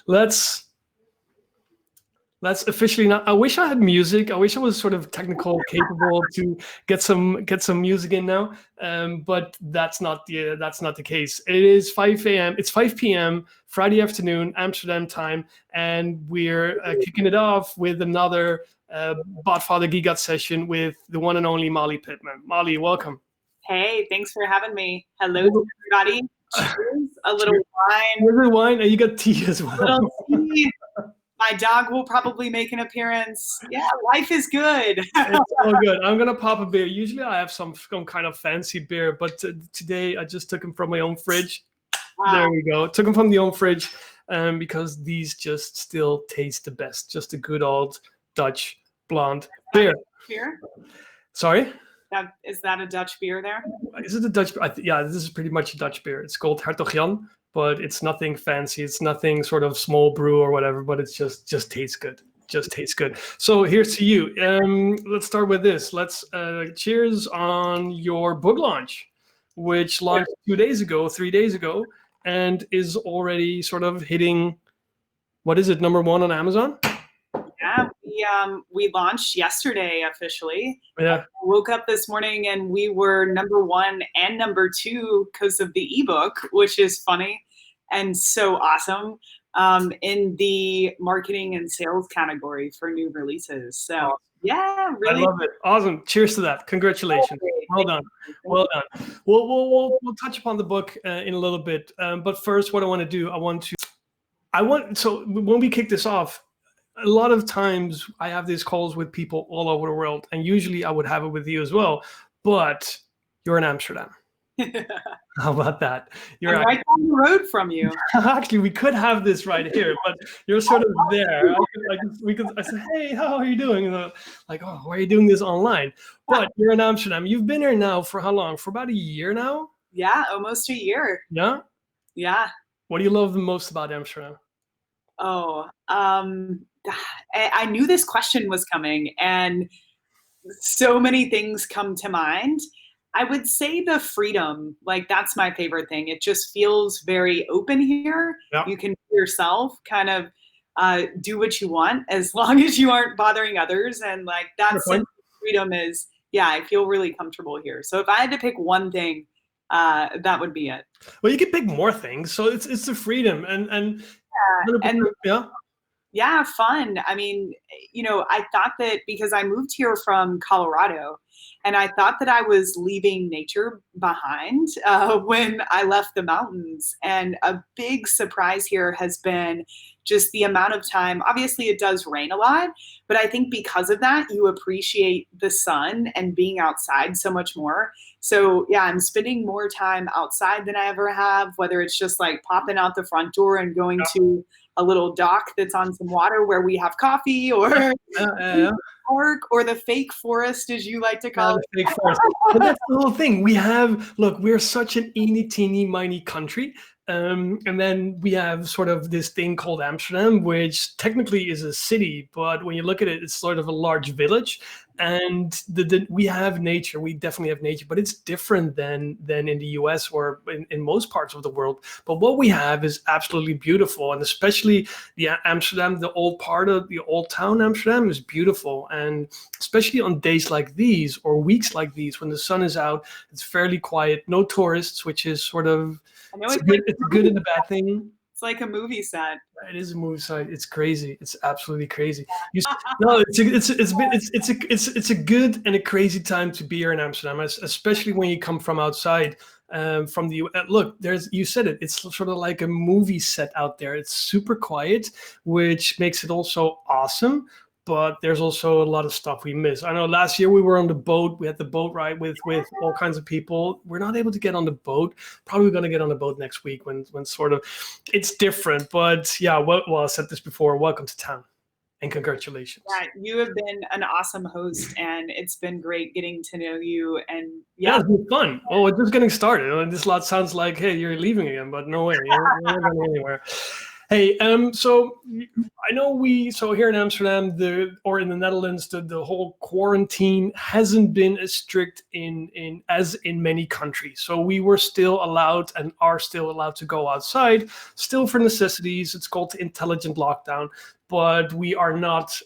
let's officially not. I wish I had music. I wish I was sort of technical capable to get some music in now. But that's not the case. It is 5 a.m. It's 5 p.m. Friday afternoon, Amsterdam time, and we're kicking it off with another Botfather Geek session with the one and only Molly Pittman. Molly, welcome. Hey, thanks for having me. Hello to everybody. Cheers. A little wine. A little wine, and you got tea as well. A little tea. My dog will probably make an appearance. Yeah, life is good. It's all good. I'm gonna pop a beer. Usually I have some kind of fancy beer, but today I just took them from my own fridge. Wow. There we go. Took them from the own fridge because these just still taste the best. Just a good old Dutch blonde beer. Beer? Sorry? Is that a Dutch beer there? Is it a Dutch beer? Yeah, this is pretty much a Dutch beer. It's called Hertog Jan, but it's nothing fancy. It's nothing sort of small brew or whatever, but it's just tastes good. Just tastes good. So here's to you. Let's start with this. Let's cheers on your book launch, which launched 3 days ago, and is already sort of hitting, what is it, #1 on Amazon? Yeah, we launched yesterday officially. Yeah. I woke up this morning and we were #1 and #2 because of the ebook, which is funny and so awesome, in the marketing and sales category for new releases. So yeah, really. I love it. Awesome. Cheers to that. Congratulations. Well done. Well done. We'll touch upon the book in a little bit. But first, what I want to do, so when we kick this off, a lot of times I have these calls with people all over the world, and usually I would have it with you as well, but you're in Amsterdam. How about that? You're right down the road from you. Actually, we could have this right here, but you're sort of there. I said, hey, how are you doing? And like, oh, why are you doing this online? But you're in Amsterdam. You've been here now for how long? For about a year now? Yeah, almost a year. Yeah? Yeah. What do you love the most about Amsterdam? Oh, I knew this question was coming, and so many things come to mind. I would say the freedom, like that's my favorite thing. It just feels very open here. Yeah. You can be yourself, kind of do what you want as long as you aren't bothering others. And like that sense of freedom is, yeah, I feel really comfortable here. So if I had to pick one thing, that would be it. Well, you can pick more things. So it's the freedom and yeah. Yeah, fun. I mean, I thought that because I moved here from Colorado, and I thought that I was leaving nature behind when I left the mountains. And a big surprise here has been just the amount of time. Obviously, it does rain a lot, but I think because of that, you appreciate the sun and being outside so much more. So yeah, I'm spending more time outside than I ever have, whether it's just like popping out the front door and going to a little dock that's on some water where we have coffee, or park, or the fake forest, as you like to call it. Fake forest. But that's the whole thing. We're such an teeny miny country. And then we have sort of this thing called Amsterdam, which technically is a city, but when you look at it, it's sort of a large village. And we have nature. We definitely have nature, but it's different than in the US or in most parts of the world. But what we have is absolutely beautiful, and especially the Amsterdam, the old part of the old town Amsterdam is beautiful. And especially on days like these or weeks like these, when the sun is out, it's fairly quiet, no tourists, which is sort of it's a good and a bad thing. It's like a movie set. It is a movie set. It's crazy. It's absolutely crazy. It's a good and a crazy time to be here in Amsterdam, especially when you come from outside. From the look, you said it. It's sort of like a movie set out there. It's super quiet, which makes it also awesome. But there's also a lot of stuff we miss. I know last year we were on the boat. We had the boat ride with all kinds of people. We're not able to get on the boat. Probably going to get on the boat next week when sort of it's different. But yeah, well, I said this before. Welcome to town, and congratulations. Yeah, you have been an awesome host, and it's been great getting to know you. And yeah, it's been fun. Oh, it's just getting started. This lot sounds like, hey, you're leaving again, but no way, you're not going anywhere. Hey, so I know so here in Amsterdam, or in the Netherlands, the whole quarantine hasn't been as strict as in many countries. So we were still allowed and are still allowed to go outside, still for necessities. It's called intelligent lockdown, but we are not.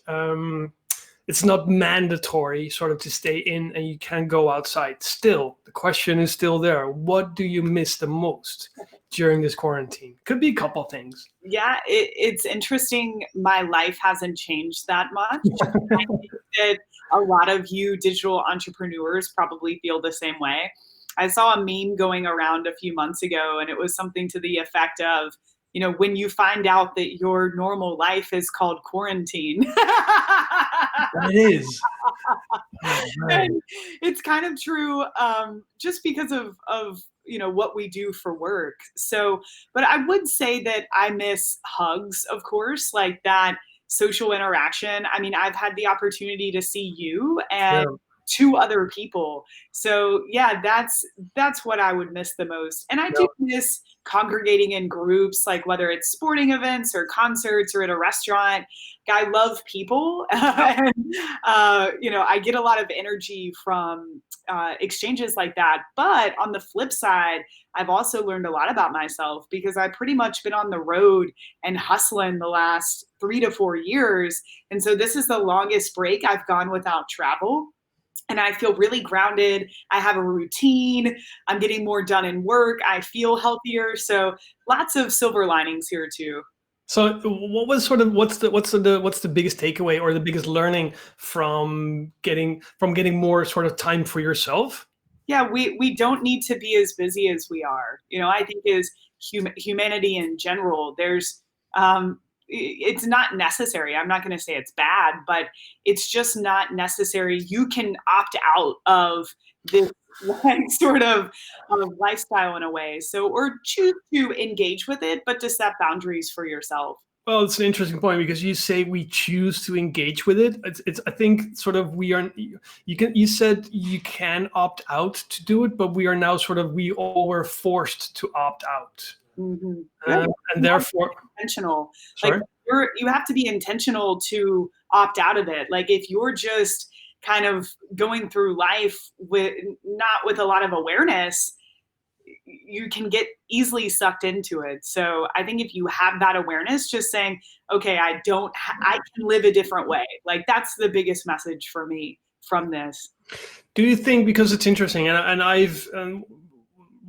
It's not mandatory sort of to stay in, and you can go outside. Still, the question is still there. What do you miss the most during this quarantine? Could be a couple things. Yeah, it's interesting. My life hasn't changed that much. I think that a lot of you digital entrepreneurs probably feel the same way. I saw a meme going around a few months ago, and it was something to the effect of, when you find out that your normal life is called quarantine. It is. And it's kind of true, just because of what we do for work. So, but I would say that I miss hugs, of course, like that social interaction. I mean, I've had the opportunity to see you and Yeah. two other people. So yeah, that's what I would miss the most. And I do miss congregating in groups, like whether it's sporting events or concerts or at a restaurant. I love people. And, I get a lot of energy from exchanges like that. But on the flip side, I've also learned a lot about myself because I've pretty much been on the road and hustling the last 3 to 4 years. And so this is the longest break I've gone without travel. And I feel really grounded. I have a routine. I'm getting more done in work. I feel healthier. So lots of silver linings here too. So what was sort of what's the biggest takeaway or the biggest learning from getting more sort of time for yourself? Yeah, we don't need to be as busy as we are. I think as humanity in general, it's not necessary. I'm not going to say it's bad, but it's just not necessary. You can opt out of this like sort of lifestyle in a way. So, or choose to engage with it, but to set boundaries for yourself. Well, it's an interesting point because you say we choose to engage with it. It's I think sort of we are. You said you can opt out to do it, but we are now sort of we all were forced to opt out, Mm-hmm. Yeah, and therefore intentional. sorry. Like you have to be intentional to opt out of it. Like if you're just kind of going through life with not with a lot of awareness, you can get easily sucked into it. So I think if you have that awareness, just saying, okay, I can live a different way. Like that's the biggest message for me from this. Do you think, because it's interesting, and I've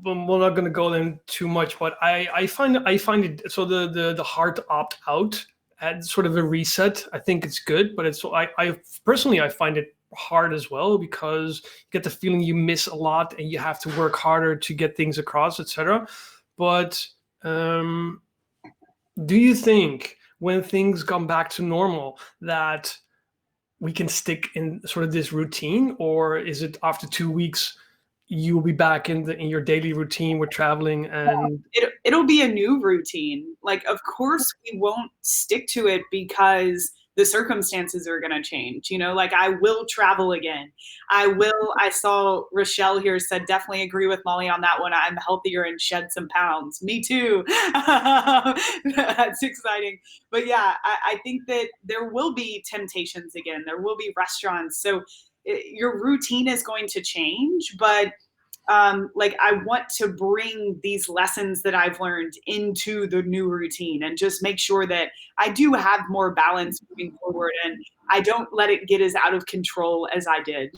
we're not going to go in too much, but I find it so the hard opt out at sort of a reset. I think it's good, but it's I personally I find it hard as well because you get the feeling you miss a lot and you have to work harder to get things across, etc. But do you think when things come back to normal that we can stick in sort of this routine, or is it after 2 weeks you will be back in your daily routine with traveling and It'll be a new routine. Like, of course, we won't stick to it because the circumstances are going to change. Like I will travel again. I saw Rochelle here said, definitely agree with Molly on that one. I'm healthier and shed some pounds. Me too. That's exciting. But yeah, I think that there will be temptations again. There will be restaurants. So your routine is going to change, but like I want to bring these lessons that I've learned into the new routine and just make sure that I do have more balance moving forward and I don't let it get as out of control as I did.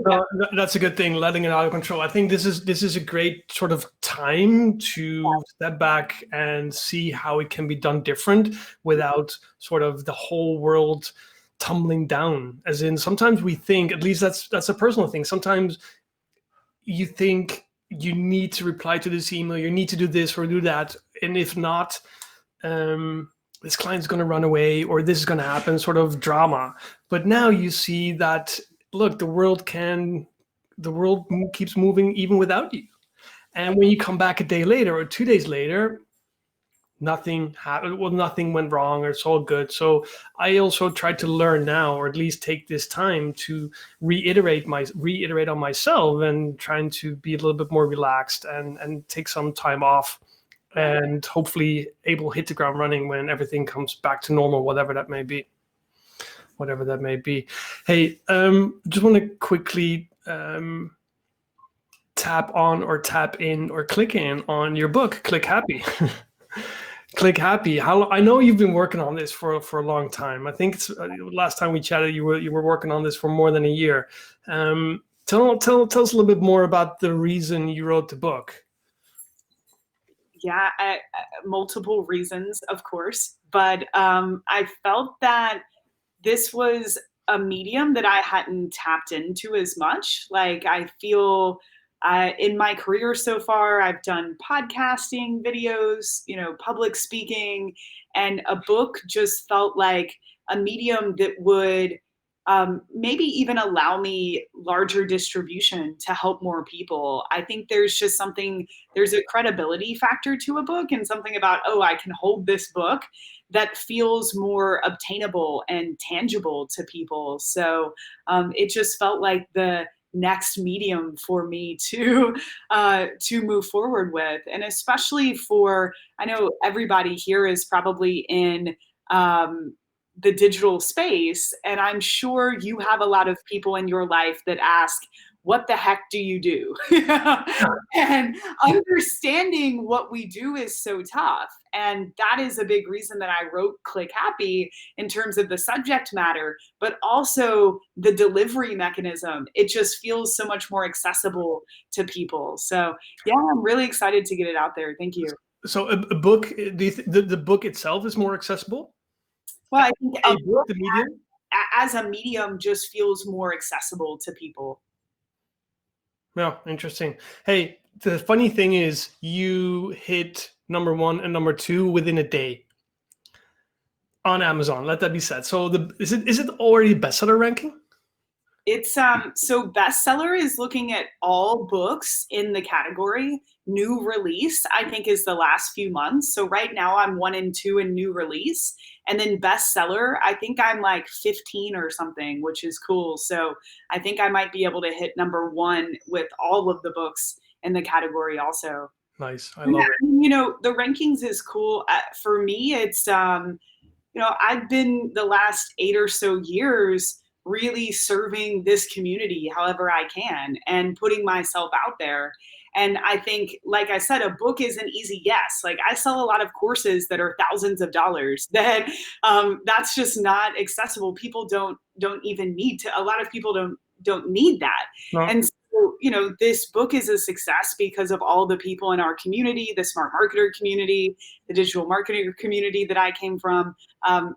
well, that's a good thing, letting it out of control. I think this is a great sort of time to step back and see how it can be done different without sort of the whole world tumbling down. As in, sometimes we think, at least that's a personal thing, sometimes you think you need to reply to this email, you need to do this or do that, and if not, this client's going to run away or this is going to happen, sort of drama. But now you see that, look, the world keeps moving even without you. And when you come back a day later or 2 days later, nothing happened. Well, nothing went wrong, or it's all good. So I also try to learn now, or at least take this time to reiterate on myself and trying to be a little bit more relaxed and take some time off and hopefully able to hit the ground running when everything comes back to normal, whatever that may be. Hey, just want to quickly tap on or tap in or click in on your book, Click Happy. Click Happy. I know you've been working on this for a long time. I think it's last time we chatted, you were working on this for more than a year. Tell us a little bit more about the reason you wrote the book. Yeah, multiple reasons, of course, but I felt that this was a medium that I hadn't tapped into as much. Like, I feel in my career so far, I've done podcasting videos, public speaking, and a book just felt like a medium that would maybe even allow me larger distribution to help more people. I think there's a credibility factor to a book, and something about, oh, I can hold this book that feels more obtainable and tangible to people. So it just felt like the next medium for me to move forward with. And especially I know everybody here is probably in the digital space, and I'm sure you have a lot of people in your life that ask, what the heck do you do? And understanding what we do is so tough. And that is a big reason that I wrote Click Happy, in terms of the subject matter, but also the delivery mechanism. It just feels so much more accessible to people. So yeah, I'm really excited to get it out there. Thank you. So a book, the book itself is more accessible? Well, I think a book, the medium? as a medium, just feels more accessible to people. Yeah, interesting. Hey, the funny thing is you hit number 1 and number 2 within a day on Amazon. Let that be said. So is it already bestseller ranking? It's so bestseller is looking at all books in the category. New release, I think, is the last few months. So right now I'm 1 and 2 in new release. And then bestseller, I think I'm like 15 or something, which is cool. So I think I might be able to hit number 1 with all of the books in the category also. Nice. I love it. The rankings is cool. For me, it's, I've been the last 8 or so years really serving this community however I can and putting myself out there. And I think, like I said, a book is an easy yes. Like, I sell a lot of courses that are thousands of dollars that that's just not accessible. People don't even need to. A lot of people don't need that. No. And so, this book is a success because of all the people in our community, the smart marketer community, the digital marketer community that I came from,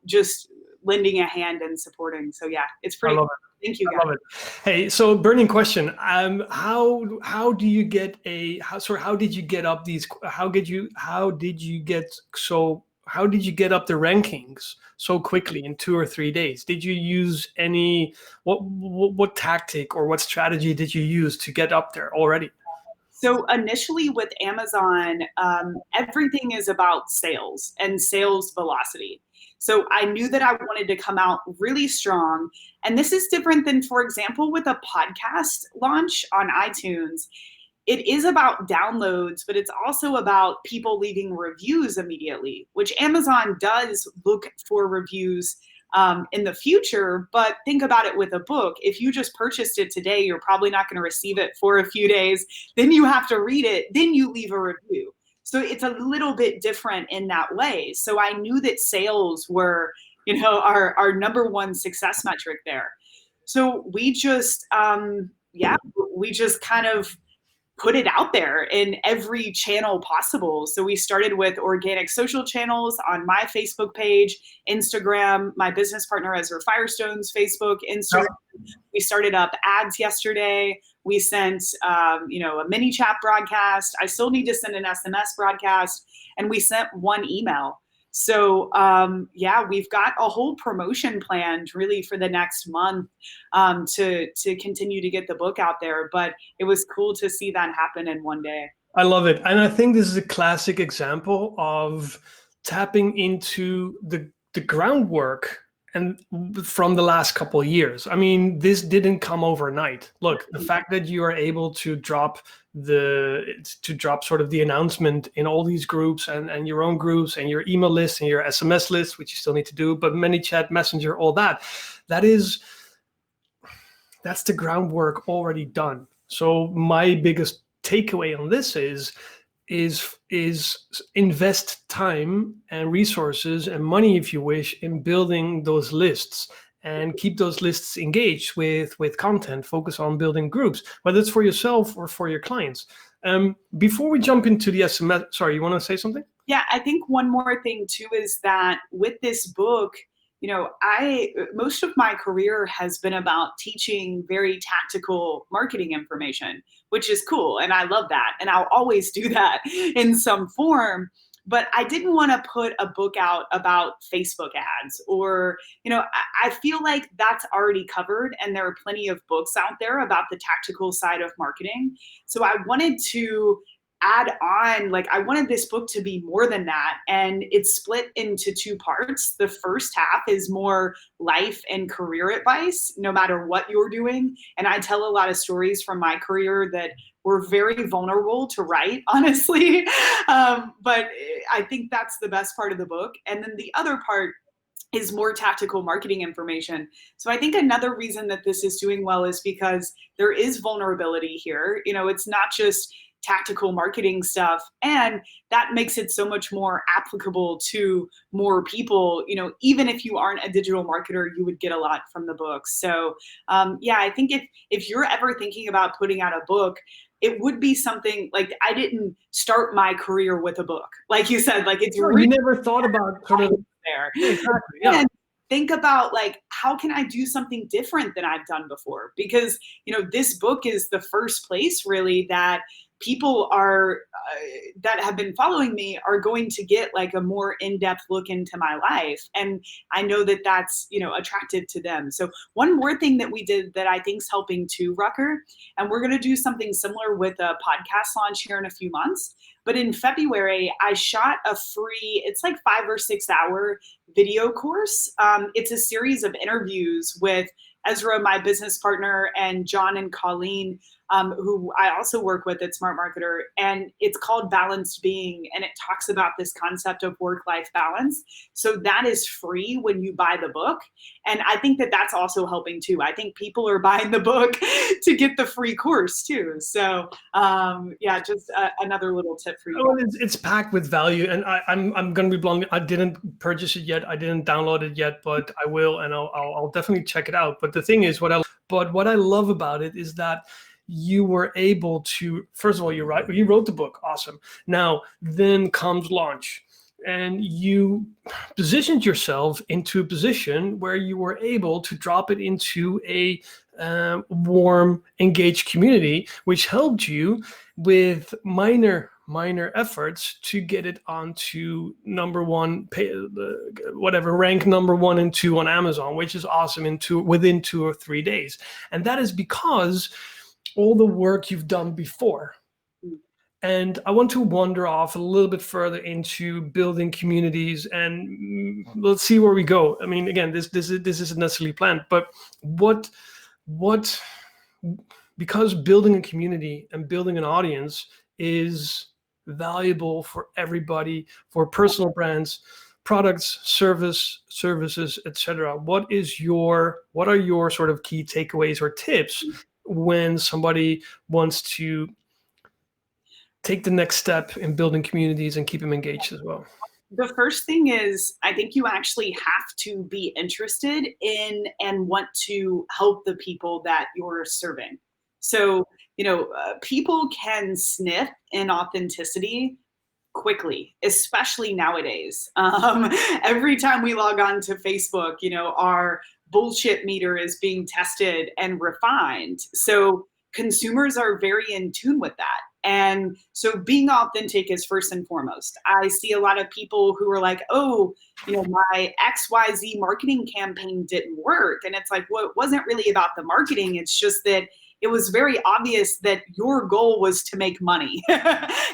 just lending a hand and supporting. So yeah, it's pretty cool. Thank you, guys. I love it. Hey, so burning question. How did you get up the rankings so quickly in 2 or 3 days? Did you use what tactic or what strategy did you use to get up there already? So initially with Amazon, everything is about sales and sales velocity. So I knew that I wanted to come out really strong. And this is different than, for example, with a podcast launch on iTunes. It is about downloads, but it's also about people leaving reviews immediately, which Amazon does look for reviews in the future. But think about it with a book. If you just purchased it today, you're probably not going to receive it for a few days. Then you have to read it. Then you leave a review. So it's a little bit different in that way. So I knew that sales were, our number 1 success metric there. So we just, we just kind of put it out there in every channel possible. So we started with organic social channels on my Facebook page, Instagram, my business partner Ezra Firestone's Facebook, Instagram. We started up ads yesterday. We sent, a mini chat broadcast. I still need to send an SMS broadcast, and we sent 1 email. So we've got a whole promotion planned really for the next month to continue to get the book out there. But it was cool to see that happen in 1 day. I love it. And I think this is a classic example of tapping into the groundwork and from the last couple of years. I mean, this didn't come overnight. Look, the fact that you are able to drop sort of the announcement in all these groups and your own groups and your email list and your SMS list, which you still need to do, but ManyChat, Messenger, all that's the groundwork already done. So my biggest takeaway on this is invest time and resources and money, if you wish, in building those lists, and keep those lists engaged with content. Focus on building groups, whether it's for yourself or for your clients. Before we jump into the SMS, sorry, you want to say something? Yeah, I think one more thing too is that with this book, most of my career has been about teaching very tactical marketing information, which is cool. And I love that. And I'll always do that in some form. But I didn't want to put a book out about Facebook ads or, I feel like that's already covered. And there are plenty of books out there about the tactical side of marketing. So I wanted to add on, I wanted this book to be more than that. And it's split into two parts. The first half is more life and career advice, no matter what you're doing. And I tell a lot of stories from my career that were very vulnerable to write, honestly. But I think that's the best part of the book. And then the other part is more tactical marketing information. So I think another reason that this is doing well is because there is vulnerability here. It's not just tactical marketing stuff, and that makes it so much more applicable to more people. Even if you aren't a digital marketer, you would get a lot from the book. So I think if you're ever thinking about putting out a book, it would be something like, I didn't start my career with a book, like you said. It's really, you never thought about sort of there. Exactly, yeah. And think about how can I do something different than I've done before? Because this book is the first place really that people are that have been following me are going to get a more in-depth look into my life. And I know that that's, attractive to them. So one more thing that we did that I think is helping too, Rucker, and we're going to do something similar with a podcast launch here in a few months. But in February, I shot a free, it's 5 or 6 hour video course. It's a series of interviews with Ezra, my business partner, and John and Colleen, who I also work with at Smart Marketer. And it's called Balanced Being. And it talks about this concept of work-life balance. So that is free when you buy the book. And I think that that's also helping too. I think people are buying the book to get the free course too. So just another little tip for you. Well, it's packed with value. And I'm going to be blunt. I didn't purchase it yet. I didn't download it yet, but I will, and I'll definitely check it out. But the thing is, what I love about it is that you were able to, first of all, you wrote the book. Awesome. Now, then comes launch. And you positioned yourself into a position where you were able to drop it into a warm, engaged community, which helped you with minor efforts to get it onto number one, rank number 1 and 2 on Amazon, which is awesome within 2 or 3 days. And that is because all the work you've done before. And I want to wander off a little bit further into building communities, and let's see where we go. I mean, again, this isn't necessarily planned, but because building a community and building an audience is valuable for everybody, for personal brands, products, services, etc. What are your sort of key takeaways or tips when somebody wants to take the next step in building communities and keep them engaged as well? The first thing is, I think you actually have to be interested in and want to help the people that you're serving. So, people can sniff inauthenticity quickly, especially nowadays. Every time we log on to Facebook, our bullshit meter is being tested and refined. So consumers are very in tune with that. And so being authentic is first and foremost. I see a lot of people who are like, oh, my XYZ marketing campaign didn't work. And it's well, it wasn't really about the marketing. It's just that it was very obvious that your goal was to make money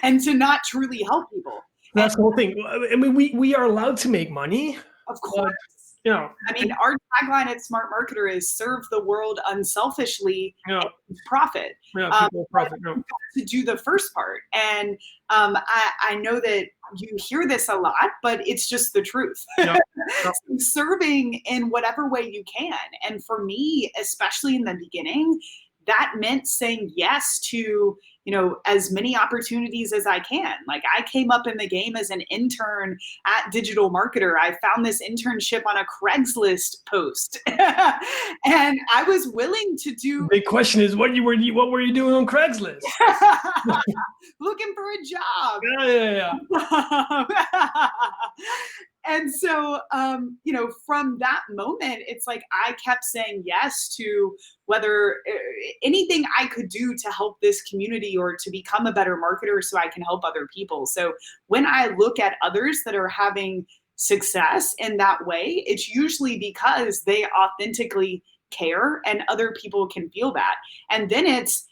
and to not truly help people. That's the whole thing. I mean, we are allowed to make money. Of course. Yeah. I mean, our tagline at Smart Marketer is serve the world unselfishly, Yeah. and profit. Yeah. People profit. Yeah. To do the first part. And I know that you hear this a lot, but it's just the truth. Yeah. Yeah. Serving in whatever way you can. And for me, especially in the beginning, that meant saying yes to, as many opportunities as I can. Like, I came up in the game as an intern at Digital Marketer. I found this internship on a Craigslist post. And I was willing to do. The big question is, what were you doing on Craigslist? Looking for a job. Yeah. And so, from that moment, it's like I kept saying yes to whether anything I could do to help this community or to become a better marketer so I can help other people. So when I look at others that are having success in that way, it's usually because they authentically care and other people can feel that. And then it's,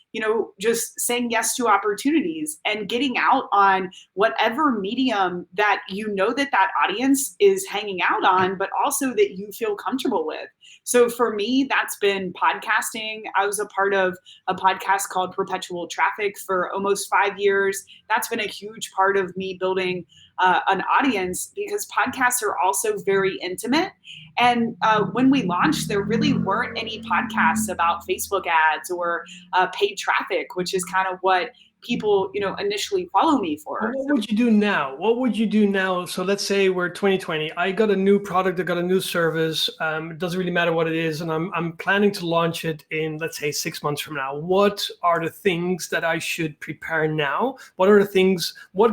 just saying yes to opportunities and getting out on whatever medium that that audience is hanging out on, but also that you feel comfortable with. So for me, that's been podcasting. I was a part of a podcast called Perpetual Traffic for almost 5 years. That's been a huge part of me building an audience, because podcasts are also very intimate. And when we launched, there really weren't any podcasts about Facebook ads or paid traffic, which is kind of what people, initially follow me for. What would you do now? What would you do now? So let's say we're 2020. I got a new product. I got a new service. It doesn't really matter what it is, and I'm planning to launch it in, let's say, 6 months from now. What are the things that I should prepare now? What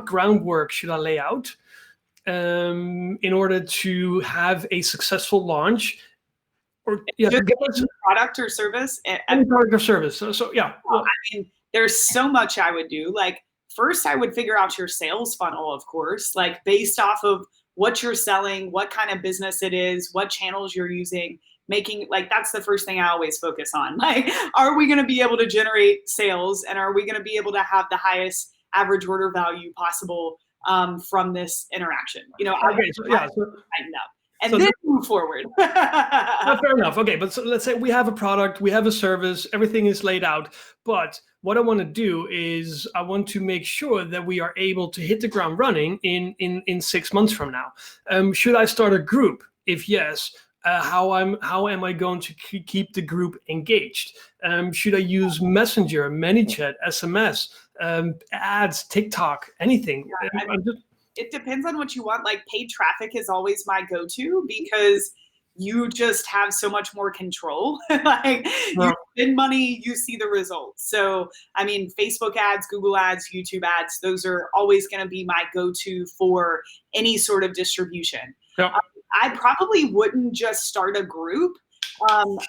groundwork should I lay out in order to have a successful launch? Or product or service? Any product or service. So yeah. Well, I mean, there's so much I would do. Like, first, I would figure out your sales funnel, of course, like based off of what you're selling, what kind of business it is, what channels you're using, that's the first thing I always focus on. Like, are we going to be able to generate sales, and are we going to be able to have the highest average order value possible from this interaction? Tighten up. And then move forward. Fair enough. Okay, but so let's say we have a product, we have a service, everything is laid out. But what I want to do is I want to make sure that we are able to hit the ground running in 6 months from now. Should I start a group? If yes, how am I going to keep the group engaged? Should I use Messenger, ManyChat, SMS, ads, TikTok, anything? Yeah, it depends on what you want. Like, paid traffic is always my go-to, because you just have so much more control. Like, you spend money, you see the results. So, I mean, Facebook ads, Google ads, YouTube ads, those are always going to be my go-to for any sort of distribution. Yeah. I probably wouldn't just start a group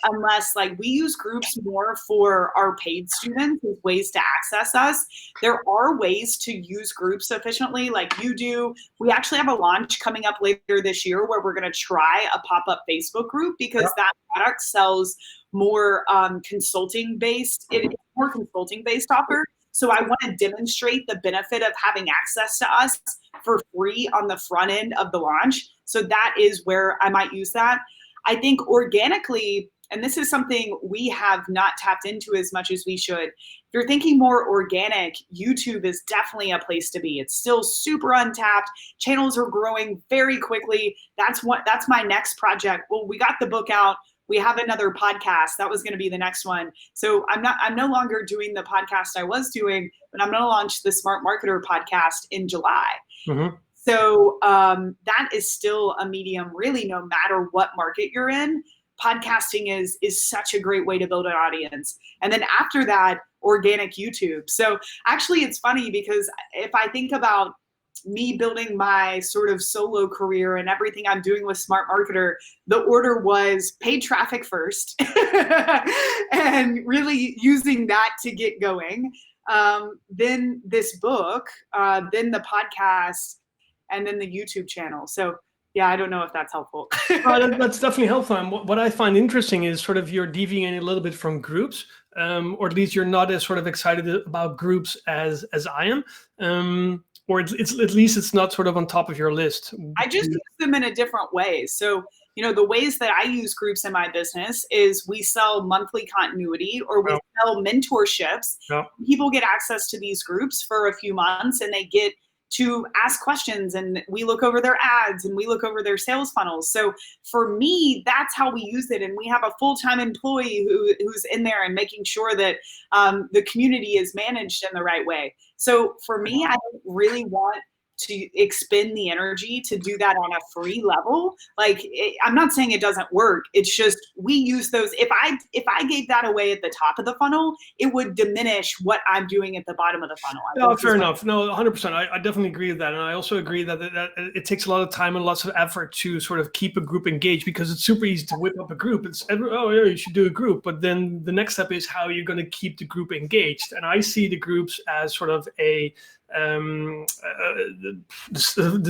unless, like, we use groups more for our paid students as ways to access us. There are ways to use groups efficiently, like you do. We actually have a launch coming up later this year where we're going to try a pop-up Facebook group, because that product sells more consulting-based. It's more consulting-based offer. So I want to demonstrate the benefit of having access to us for free on the front end of the launch. So that is where I might use that. I think organically, and this is something we have not tapped into as much as we should. If you're thinking more organic, YouTube is definitely a place to be. It's still super untapped. Channels are growing very quickly. That's my next project. Well, we got the book out. We have another podcast. That was going to be the next one. So I'm no longer doing the podcast I was doing, but I'm going to launch the Smart Marketer podcast in July. Mm-hmm. So that is still a medium, really, no matter what market you're in. Podcasting is such a great way to build an audience. And then after that, organic YouTube. So actually, it's funny, because if I think about me building my sort of solo career and everything I'm doing with Smart Marketer, the order was paid traffic first and really using that to get going. Then this book, then the podcast, and then the YouTube channel. So yeah, I don't know if that's helpful. That's definitely helpful. And what I find interesting is sort of you're deviating a little bit from groups, or at least you're not as sort of excited about groups as I am. or it's at least it's not sort of on top of your list. I just use them in a different way. So, the ways that I use groups in my business is we sell monthly continuity, or we sell mentorships. People get access to these groups for a few months, and they get to ask questions, and we look over their ads, and we look over their sales funnels. So for me, that's how we use it. And we have a full-time employee who's in there and making sure that the community is managed in the right way. So for me, I don't really want to expend the energy to do that on a free level. Like, I'm not saying it doesn't work. It's just we use those. If I gave that away at the top of the funnel, it would diminish what I'm doing at the bottom of the funnel. No, fair enough. No, 100%. I definitely agree with that. And I also agree that it takes a lot of time and lots of effort to sort of keep a group engaged, because it's super easy to whip up a group. Oh, yeah, you should do a group. But then the next step is how you're going to keep the group engaged. And I see the groups as sort of the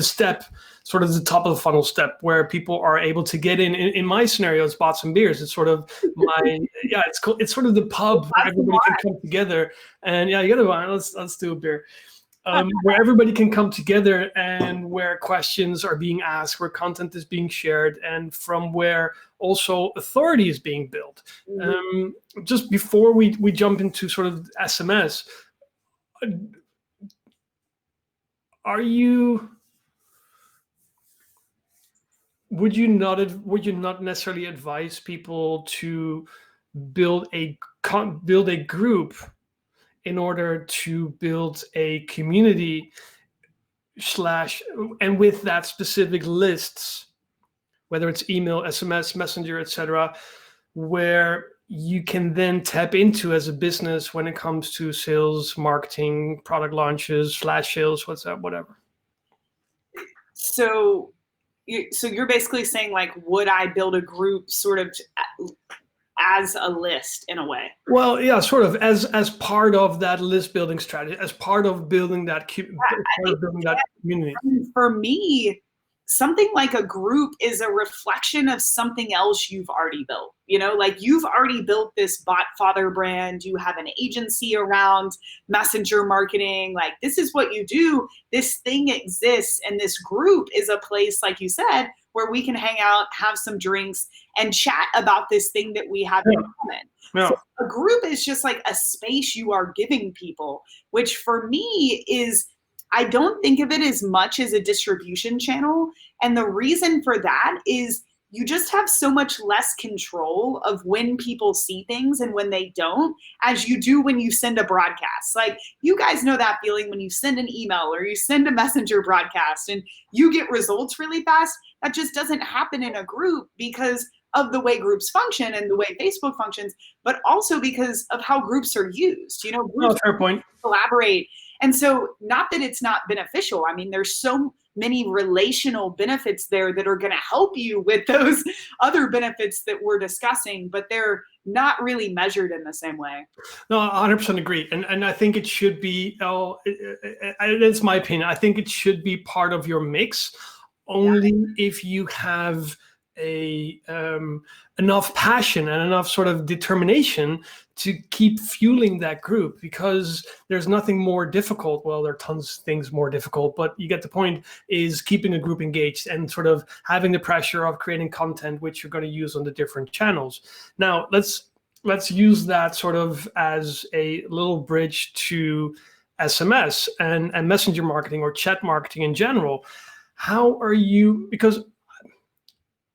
step, sort of the top of the funnel step, where people are able to get in my scenario, it's Bots and Beers. It's sort of it's sort of the pub where everybody can come together, and you gotta let's do a beer. Where everybody can come together, and where questions are being asked, where content is being shared, and from where also authority is being built. Just before we jump into sort of SMS, would you not necessarily advise people to build a group in order to build a community and with that specific lists, whether it's email, SMS, Messenger, etc., where you can then tap into as a business when it comes to sales, marketing, product launches, flash sales, whatever. So you're basically saying, like, would I build a group sort of as a list in a way? Well, yeah, sort of as part of that list building strategy, as part of building that community. For me, something like a group is a reflection of something else you've already built. Like, you've already built this Botfather brand. You have an agency around messenger marketing. Like, this is what you do. This thing exists. And this group is a place, like you said, where we can hang out, have some drinks, and chat about this thing that we have in common. Yeah. So a group is just like a space you are giving people, which for me is, I don't think of it as much as a distribution channel. And the reason for that is you just have so much less control of when people see things and when they don't, as you do when you send a broadcast. Like, you guys know that feeling when you send an email or you send a messenger broadcast and you get results really fast. That just doesn't happen in a group because of the way groups function and the way Facebook functions, but also because of how groups are used. Groups fair point. Collaborate. And so, not that it's not beneficial. I mean, there's so many relational benefits there that are going to help you with those other benefits that we're discussing, but they're not really measured in the same way. No, 100% agree. And I think it should be, that's my opinion. I think it should be part of your mix only if you have enough passion and enough sort of determination to keep fueling that group, because there's nothing more difficult. Well, there are tons of things more difficult, but you get the point, is keeping a group engaged and sort of having the pressure of creating content which you're going to use on the different channels. Now, let's use that sort of as a little bridge to SMS and messenger marketing or chat marketing in general. How are you, because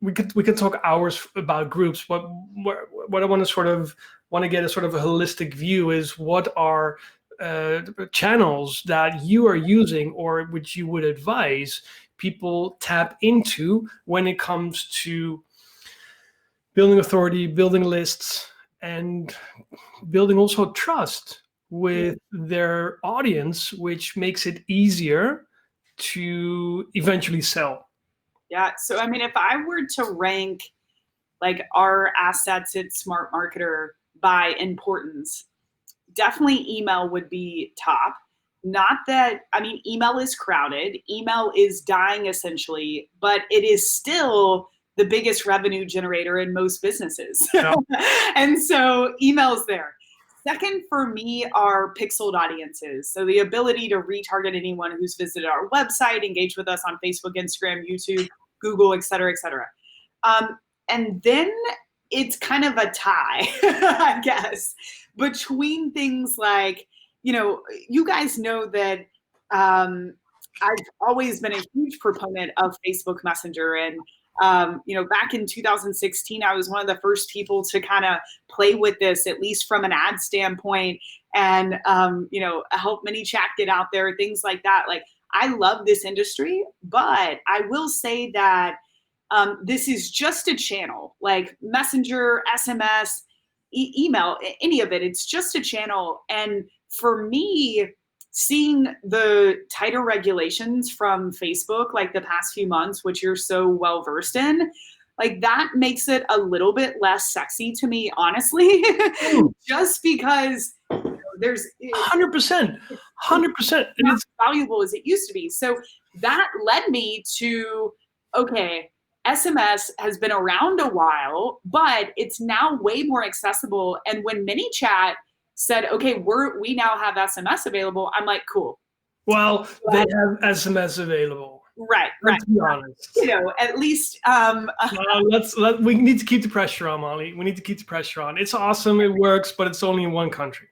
we could talk hours about groups, but what I want to get a sort of a holistic view is, what are channels that you are using or which you would advise people tap into when it comes to building authority, building lists, and building also trust with their audience, which makes it easier to eventually sell? Yeah. So, I mean, if I were to rank like our assets at Smart Marketer by importance, definitely email would be top. Not that, I mean, email is crowded. Email is dying essentially, but it is still the biggest revenue generator in most businesses. Yeah. And so email's there. Second for me are pixeled audiences. So the ability to retarget anyone who's visited our website, engage with us on Facebook, Instagram, YouTube, Google, et cetera, et cetera. And then it's kind of a tie, I guess, between things like, you guys know that I've always been a huge proponent of Facebook Messenger. And, back in 2016, I was one of the first people to kind of play with this, at least from an ad standpoint, and, help ManyChat get out there, things like that. Like, I love this industry, but I will say that this is just a channel, like Messenger, SMS, email, any of it. It's just a channel. And for me, seeing the tighter regulations from Facebook, like the past few months, which you're so well versed in, like that makes it a little bit less sexy to me, honestly, just because there's 100%, 100%. Not as valuable as it used to be. So that led me to, okay, SMS has been around a while, but it's now way more accessible. And when ManyChat said, okay, we now have SMS available, I'm like, cool. Well, they have SMS available. Right. Let's be honest. At least. We need to keep the pressure on, Molly. We need to keep the pressure on. It's awesome. It works, but it's only in one country.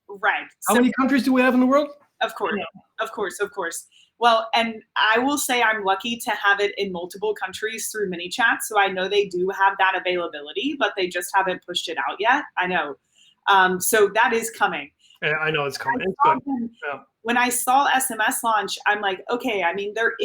Right. How many countries do we have in the world? Of course. Of course. Well, and I will say I'm lucky to have it in multiple countries through ManyChat. So I know they do have that availability, but they just haven't pushed it out yet. I know. So that is coming. Yeah, I know it's coming. It's good. Yeah. When I saw SMS launch, I'm like, okay, I mean, there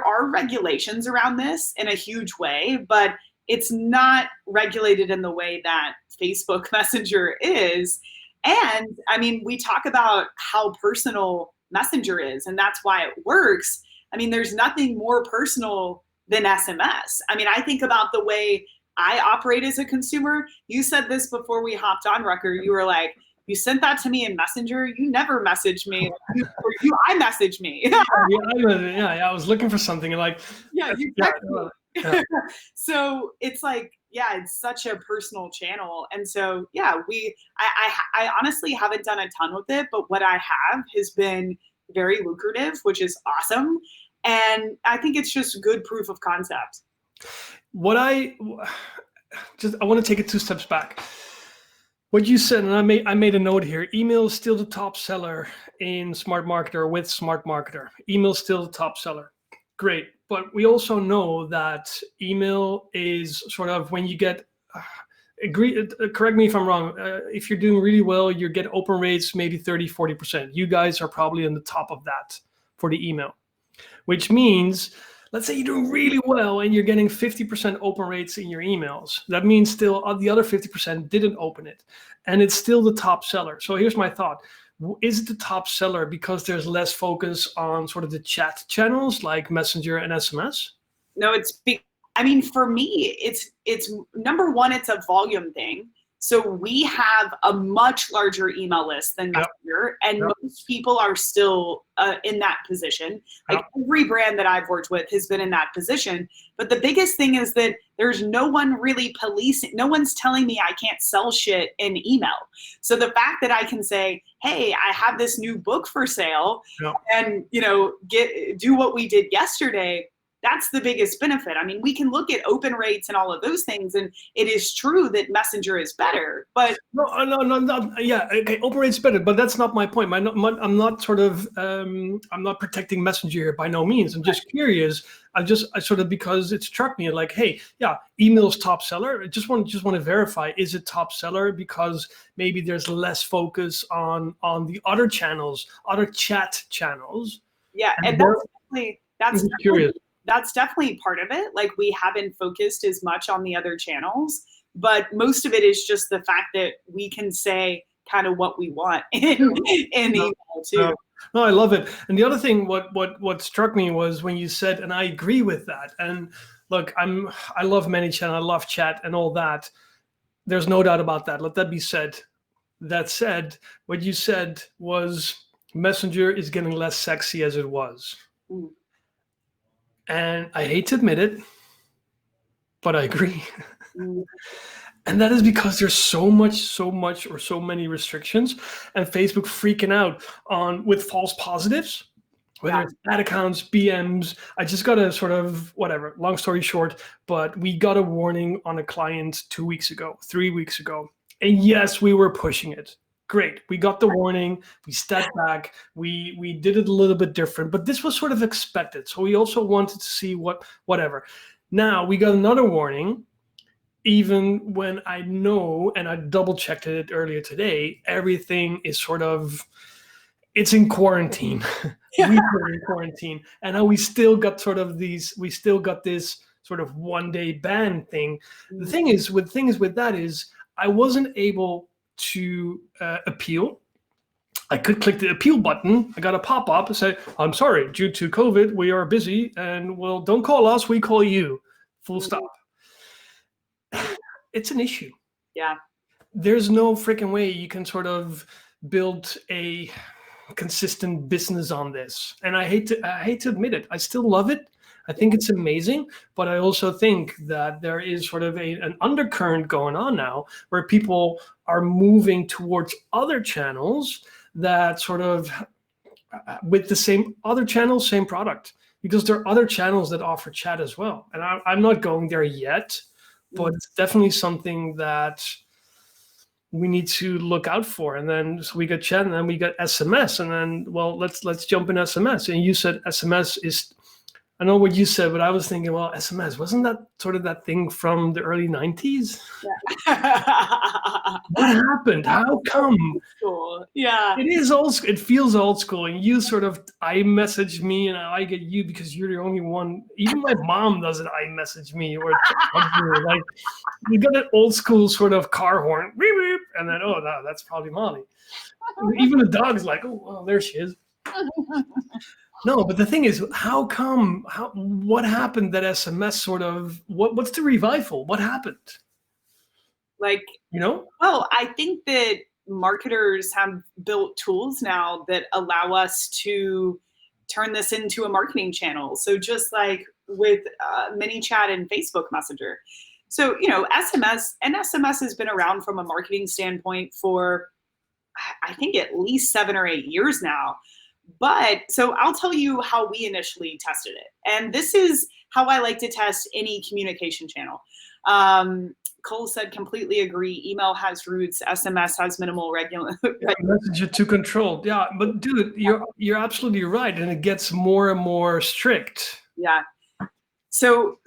are regulations around this in a huge way, but it's not regulated in the way that Facebook Messenger is. And I mean, we talk about how personal Messenger is, and that's why it works. I mean, there's nothing more personal than SMS. I mean, I think about the way I operate as a consumer. You said this before we hopped on, Rucker. You were like, you sent that to me in Messenger. You never messaged me. I messaged me. I was looking for something and like. Yeah, you texted me. So it's like, yeah, it's such a personal channel. And so, yeah, I honestly haven't done a ton with it, but what I have has been very lucrative, which is awesome. And I think it's just good proof of concept. I want to take it 2 steps back. What you said, and I made a note here, email is still the top seller in Smart Marketer with Smart Marketer. Email is still the top seller. Great. But we also know that email is sort of when you get, correct me if I'm wrong, if you're doing really well, you get open rates maybe 30, 40%. You guys are probably on the top of that for the email, which means, let's say you're doing really well and you're getting 50% open rates in your emails. That means still the other 50% didn't open it. And it's still the top seller. So here's my thought. Is it the top seller because there's less focus on sort of the chat channels like Messenger and SMS? No, for me, it's number one, it's a volume thing. So we have a much larger email list than Messenger, and most people are still in that position. Like every brand that I've worked with has been in that position. But the biggest thing is that there's no one really policing. No one's telling me I can't sell shit in email. So the fact that I can say, hey, I have this new book for sale, and do what we did yesterday. That's the biggest benefit. I mean, we can look at open rates and all of those things, and it is true that Messenger is better. But no, yeah, okay, open rates better, but that's not my point. I'm not protecting Messenger here by no means. I'm just curious. I sort of, because it struck me like, hey, yeah, email's top seller. I just want to verify, is it top seller because maybe there's less focus on the other channels, other chat channels? Yeah, and that's definitely part of it. Like, we haven't focused as much on the other channels, but most of it is just the fact that we can say kind of what we want in email too. No, I love it. And the other thing, what struck me was when you said, and I agree with that. And look, I love ManyChat, I love chat and all that. There's no doubt about that. Let that be said. That said, what you said was Messenger is getting less sexy as it was. Mm. And I hate to admit it, but I agree. And that is because there's so much, or so many restrictions, and Facebook freaking out on with false positives, whether Yeah. it's ad accounts, BMs. I just got a sort of whatever, long story short, but we got a warning on a client 2 weeks ago, 3 weeks ago. And yes, we were pushing it. Great. We got the warning. We stepped back. We did it a little bit different, but this was sort of expected. So we also wanted to see whatever. Now we got another warning, even when I know, and I double checked it earlier today, everything is sort of, it's in quarantine. We were in quarantine, and now we still got this sort of 1-day ban thing. The thing is with that is I wasn't able to appeal. I could click the appeal button. I got a pop-up and say, I'm sorry, due to COVID, we are busy, and well, don't call us, we call you. Full stop. It's an issue. Yeah. There's no freaking way you can sort of build a consistent business on this. And I hate to admit it. I still love it. I think it's amazing, but I also think that there is sort of an undercurrent going on now where people are moving towards other channels that sort of with the same other channels, same product, because there are other channels that offer chat as well. And I'm not going there yet, but it's definitely something that we need to look out for. And then so we got chat, and then we got SMS, and then, well, let's jump in SMS. And you said SMS is, I know what you said, but I was thinking, well, SMS, wasn't that sort of that thing from the early 90s? Yeah. What happened? How come? Cool. Yeah. It is old. It feels old school. And you sort of iMessage me, and I get you because you're the only one. Even my mom doesn't iMessage me or like you got that old school sort of car horn, beep, beep, and then no, that's probably Molly. Even the dog's like, oh, well, there she is. No, but the thing is, how come? What happened that SMS sort of? What's the revival? What happened? Like, well, I think that marketers have built tools now that allow us to turn this into a marketing channel. So just like with ManyChat and Facebook Messenger. So, SMS has been around from a marketing standpoint for, I think, at least 7 or 8 years now. But so I'll tell you how we initially tested it. And this is how I like to test any communication channel. Cole said, completely agree. Email has roots. SMS has minimal regular. Message are too controlled. Yeah, but dude, you're absolutely right, and it gets more and more strict. Yeah. So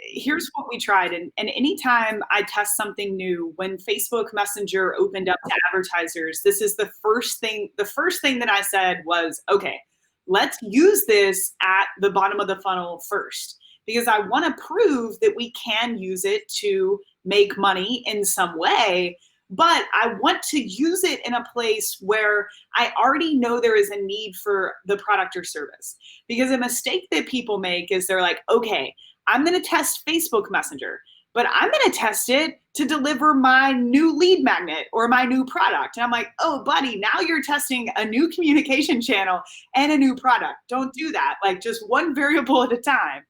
here's what we tried, and anytime I test something new, when Facebook Messenger opened up to advertisers, this is the first thing that I said was, okay, let's use this at the bottom of the funnel first, because I want to prove that we can use it to make money in some way, but I want to use it in a place where I already know there is a need for the product or service. Because a mistake that people make is they're like, okay, I'm going to test Facebook Messenger, but I'm going to test it to deliver my new lead magnet or my new product. And I'm like, oh, buddy, now you're testing a new communication channel and a new product. Don't do that. Like, just one variable at a time.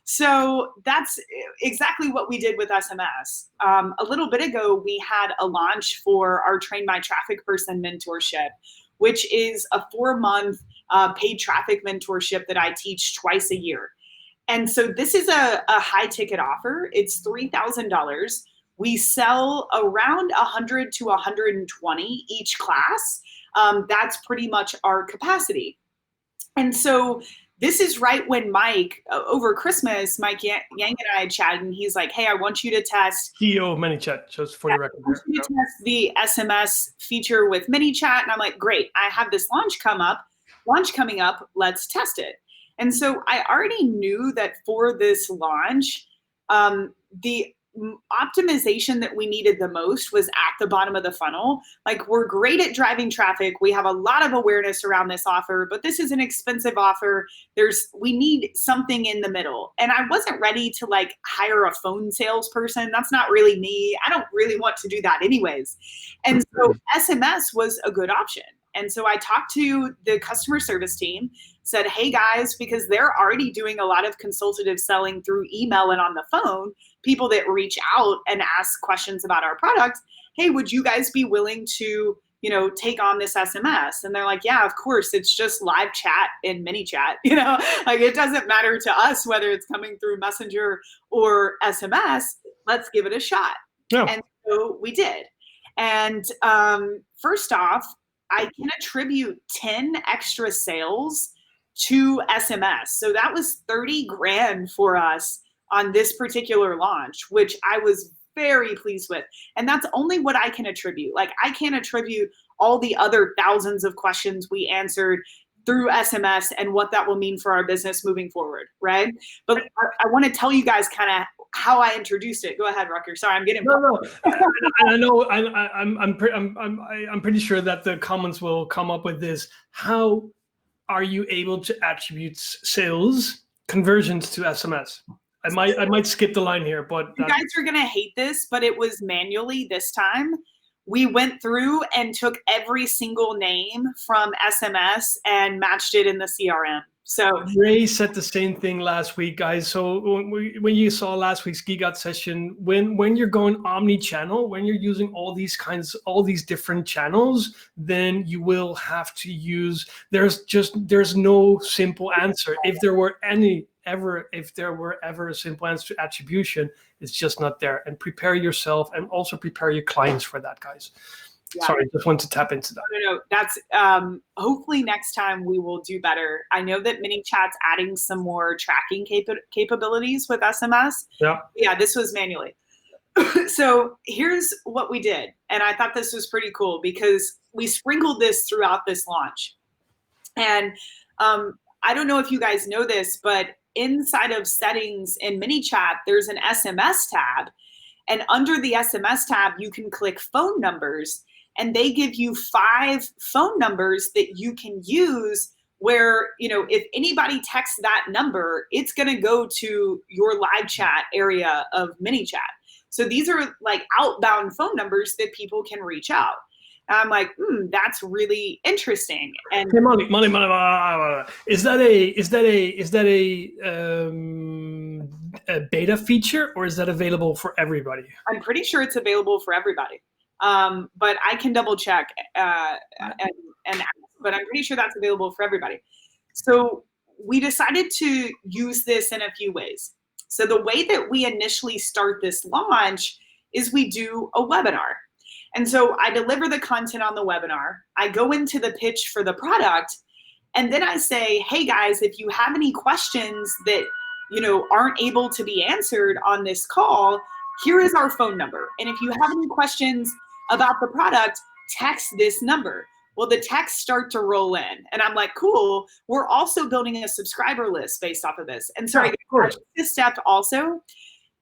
So that's exactly what we did with SMS. A little bit ago, we had a launch for our Train My Traffic Person mentorship, which is a 4-month paid traffic mentorship that I teach twice a year. And so this is a high ticket offer. It's $3,000. We sell around 100 to 120 each class. That's pretty much our capacity. And so this is right when Mike, over Christmas, Mike Yang and I had chatted, and he's like, hey, I want you to test. CEO of ManyChat, just for the record. I want you to test the SMS feature with ManyChat. And I'm like, great, I have this launch coming up, let's test it. And so I already knew that for this launch, the optimization that we needed the most was at the bottom of the funnel. Like, we're great at driving traffic. We have a lot of awareness around this offer, but this is an expensive offer. We need something in the middle. And I wasn't ready to like hire a phone salesperson. That's not really me. I don't really want to do that anyways. And so SMS was a good option. And so I talked to the customer service team, said, hey guys, because they're already doing a lot of consultative selling through email and on the phone, people that reach out and ask questions about our products, hey, would you guys be willing to, take on this SMS? And they're like, yeah, of course, it's just live chat and mini chat, like it doesn't matter to us whether it's coming through Messenger or SMS, let's give it a shot. Yeah. And so we did. And first off, I can attribute 10 extra sales to SMS. So that was 30 grand for us on this particular launch, which I was very pleased with. And that's only what I can attribute. Like I can't attribute all the other thousands of questions we answered through SMS and what that will mean for our business moving forward, right? But I want to tell you guys kind of how I introduced it. Go ahead, Rucker. Sorry, I'm getting no. I know. I'm pretty sure that the comments will come up with this. How are you able to attribute sales conversions to SMS? I might skip the line here, but you guys are gonna hate this, but it was manually this time. We went through and took every single name from SMS and matched it in the CRM. So Ray said the same thing last week, guys. So when you saw last week's Geek Out session, when you're going omni-channel, when you're using all these different channels, then you will have to use. There's no simple answer. If there were ever a simple answer to attribution, it's just not there. And prepare yourself, and also prepare your clients for that, guys. Yeah. Sorry, just want to tap into that. No, that's hopefully next time we will do better. I know that ManyChat's adding some more tracking capabilities with SMS. Yeah, this was manually. So here's what we did, and I thought this was pretty cool because we sprinkled this throughout this launch. And I don't know if you guys know this, but inside of settings in ManyChat, there's an SMS tab, and under the SMS tab, you can click phone numbers. And they give you 5 phone numbers that you can use where, if anybody texts that number, it's going to go to your live chat area of ManyChat. So these are like outbound phone numbers that people can reach out. And I'm like, that's really interesting. And hey, Molly, is that a beta feature, or is that available for everybody? I'm pretty sure it's available for everybody. But I can double check but I'm pretty sure that's available for everybody. So we decided to use this in a few ways. So the way that we initially start this launch is we do a webinar. And so I deliver the content on the webinar. I go into the pitch for the product, and then I say, hey guys, if you have any questions that aren't able to be answered on this call, here is our phone number. And if you have any questions about the product, text this number. Well, the texts start to roll in, and I'm like, cool. We're also building a subscriber list based off of this. And sorry, this step also,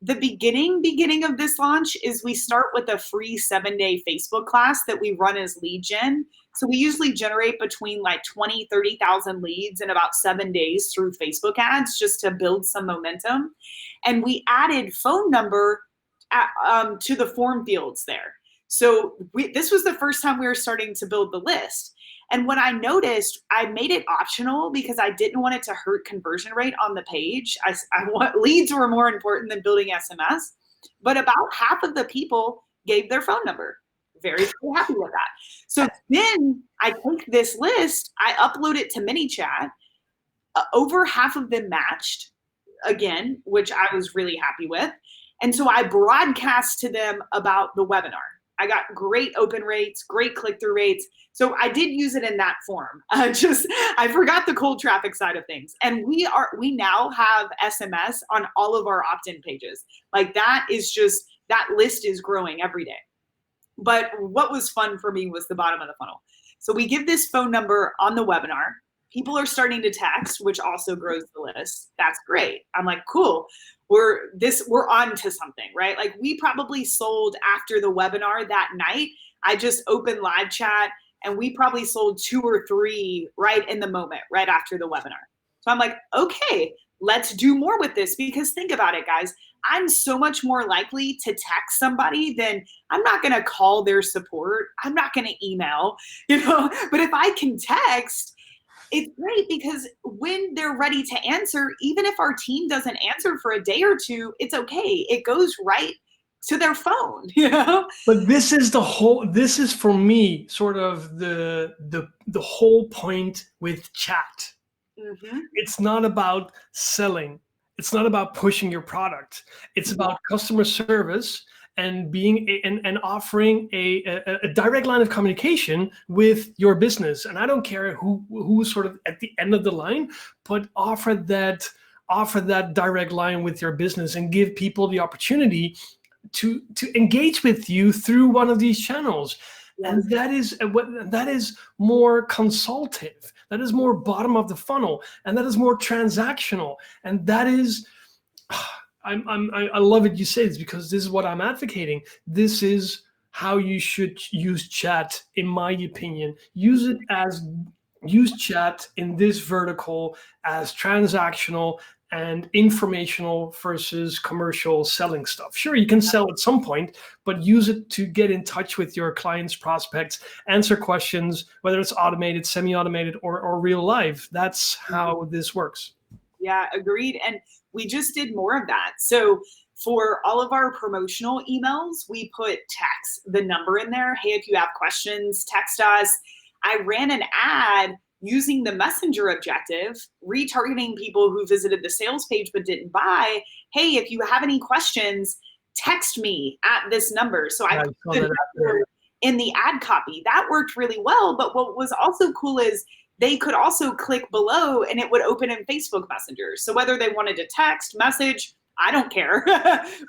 the beginning of this launch is we start with a free 7-day Facebook class that we run as lead gen. So we usually generate between like 20, 30,000 leads in about 7 days through Facebook ads just to build some momentum. And we added phone number to the form fields there. So this was the first time we were starting to build the list. And what I noticed, I made it optional because I didn't want it to hurt conversion rate on the page. I want leads were more important than building SMS. But about half of the people gave their phone number. Very happy with that. So then I take this list, I upload it to ManyChat. Over half of them matched again, which I was really happy with. And so I broadcast to them about the webinar. I got great open rates, great click-through rates. So I did use it in that form. I forgot the cold traffic side of things. And we now have SMS on all of our opt-in pages. Like that list is growing every day. But what was fun for me was the bottom of the funnel. So we give this phone number on the webinar. People are starting to text, which also grows the list. That's great. I'm like, cool. We're on to something, right? Like we probably sold after the webinar that night. I just opened live chat and we probably sold 2 or 3 right in the moment, right after the webinar. So I'm like, okay, let's do more with this, because think about it, guys. I'm so much more likely to text somebody than I'm not going to call their support. I'm not going to email, but if I can text, It's great because when they're ready to answer, even if our team doesn't answer for a day or two, it's okay. It goes right to their phone, you know? But this is for me sort of the whole point with chat. Mm-hmm. It's not about selling. It's not about pushing your product. It's about customer service and and offering a direct line of communication with your business. And I don't care who's sort of at the end of the line, but offer that direct line with your business and give people the opportunity to engage with you through one of these channels. Yes. And that is more consultative, that is more bottom of the funnel, and that is more transactional. And that is I love it you say this, because this is what I'm advocating. This is how you should use chat, in my opinion. Use chat in this vertical as transactional and informational versus commercial selling stuff. Sure, you can sell at some point, but use it to get in touch with your clients, prospects, answer questions, whether it's automated, semi-automated, or real life. That's how this works. Yeah, agreed. And we just did more of that. So for all of our promotional emails, we put the number in there. Hey, if you have questions, text us. I ran an ad using the messenger objective, retargeting people who visited the sales page but didn't buy. Hey, if you have any questions, text me at this number. So I put the number in the ad copy. That worked really well. But what was also cool is they could also click below and it would open in Facebook Messenger. So whether they wanted to text, message, I don't care.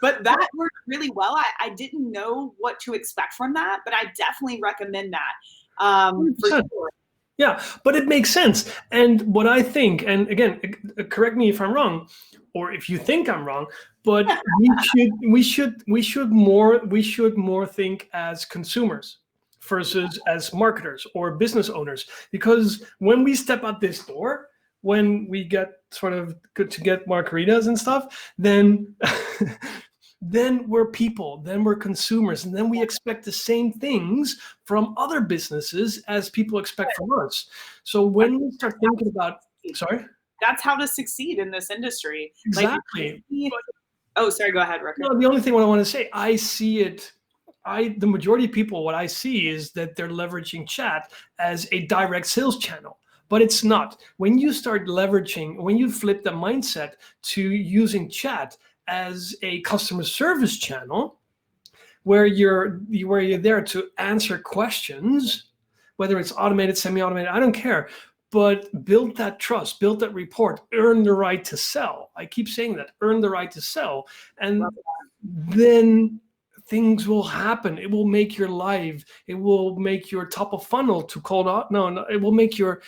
But that worked really well. I didn't know what to expect from that, but I definitely recommend that for sure. Yeah, but it makes sense. And what I think, and again, correct me if I'm wrong, or if you think I'm wrong, but we should more think as consumers versus as marketers or business owners. Because when we step out this door, when we get sort of good to get margaritas and stuff, then then we're people, then we're consumers, and then we expect the same things from other businesses as people expect from us. So when we start thinking about, sorry? That's how to succeed in this industry. Exactly. Oh, sorry, go ahead, Rick. No, the only thing what I want to say, I see it, the majority of people, what I see is that they're leveraging chat as a direct sales channel. But it's not. When you start leveraging, when you flip the mindset to using chat as a customer service channel, where you're there to answer questions, whether it's automated, semi-automated, I don't care, but build that trust, build that rapport, earn the right to sell. I keep saying that, earn the right to sell, and then things will happen. It will make your live. It will make your top of funnel to call out. No, it will make your.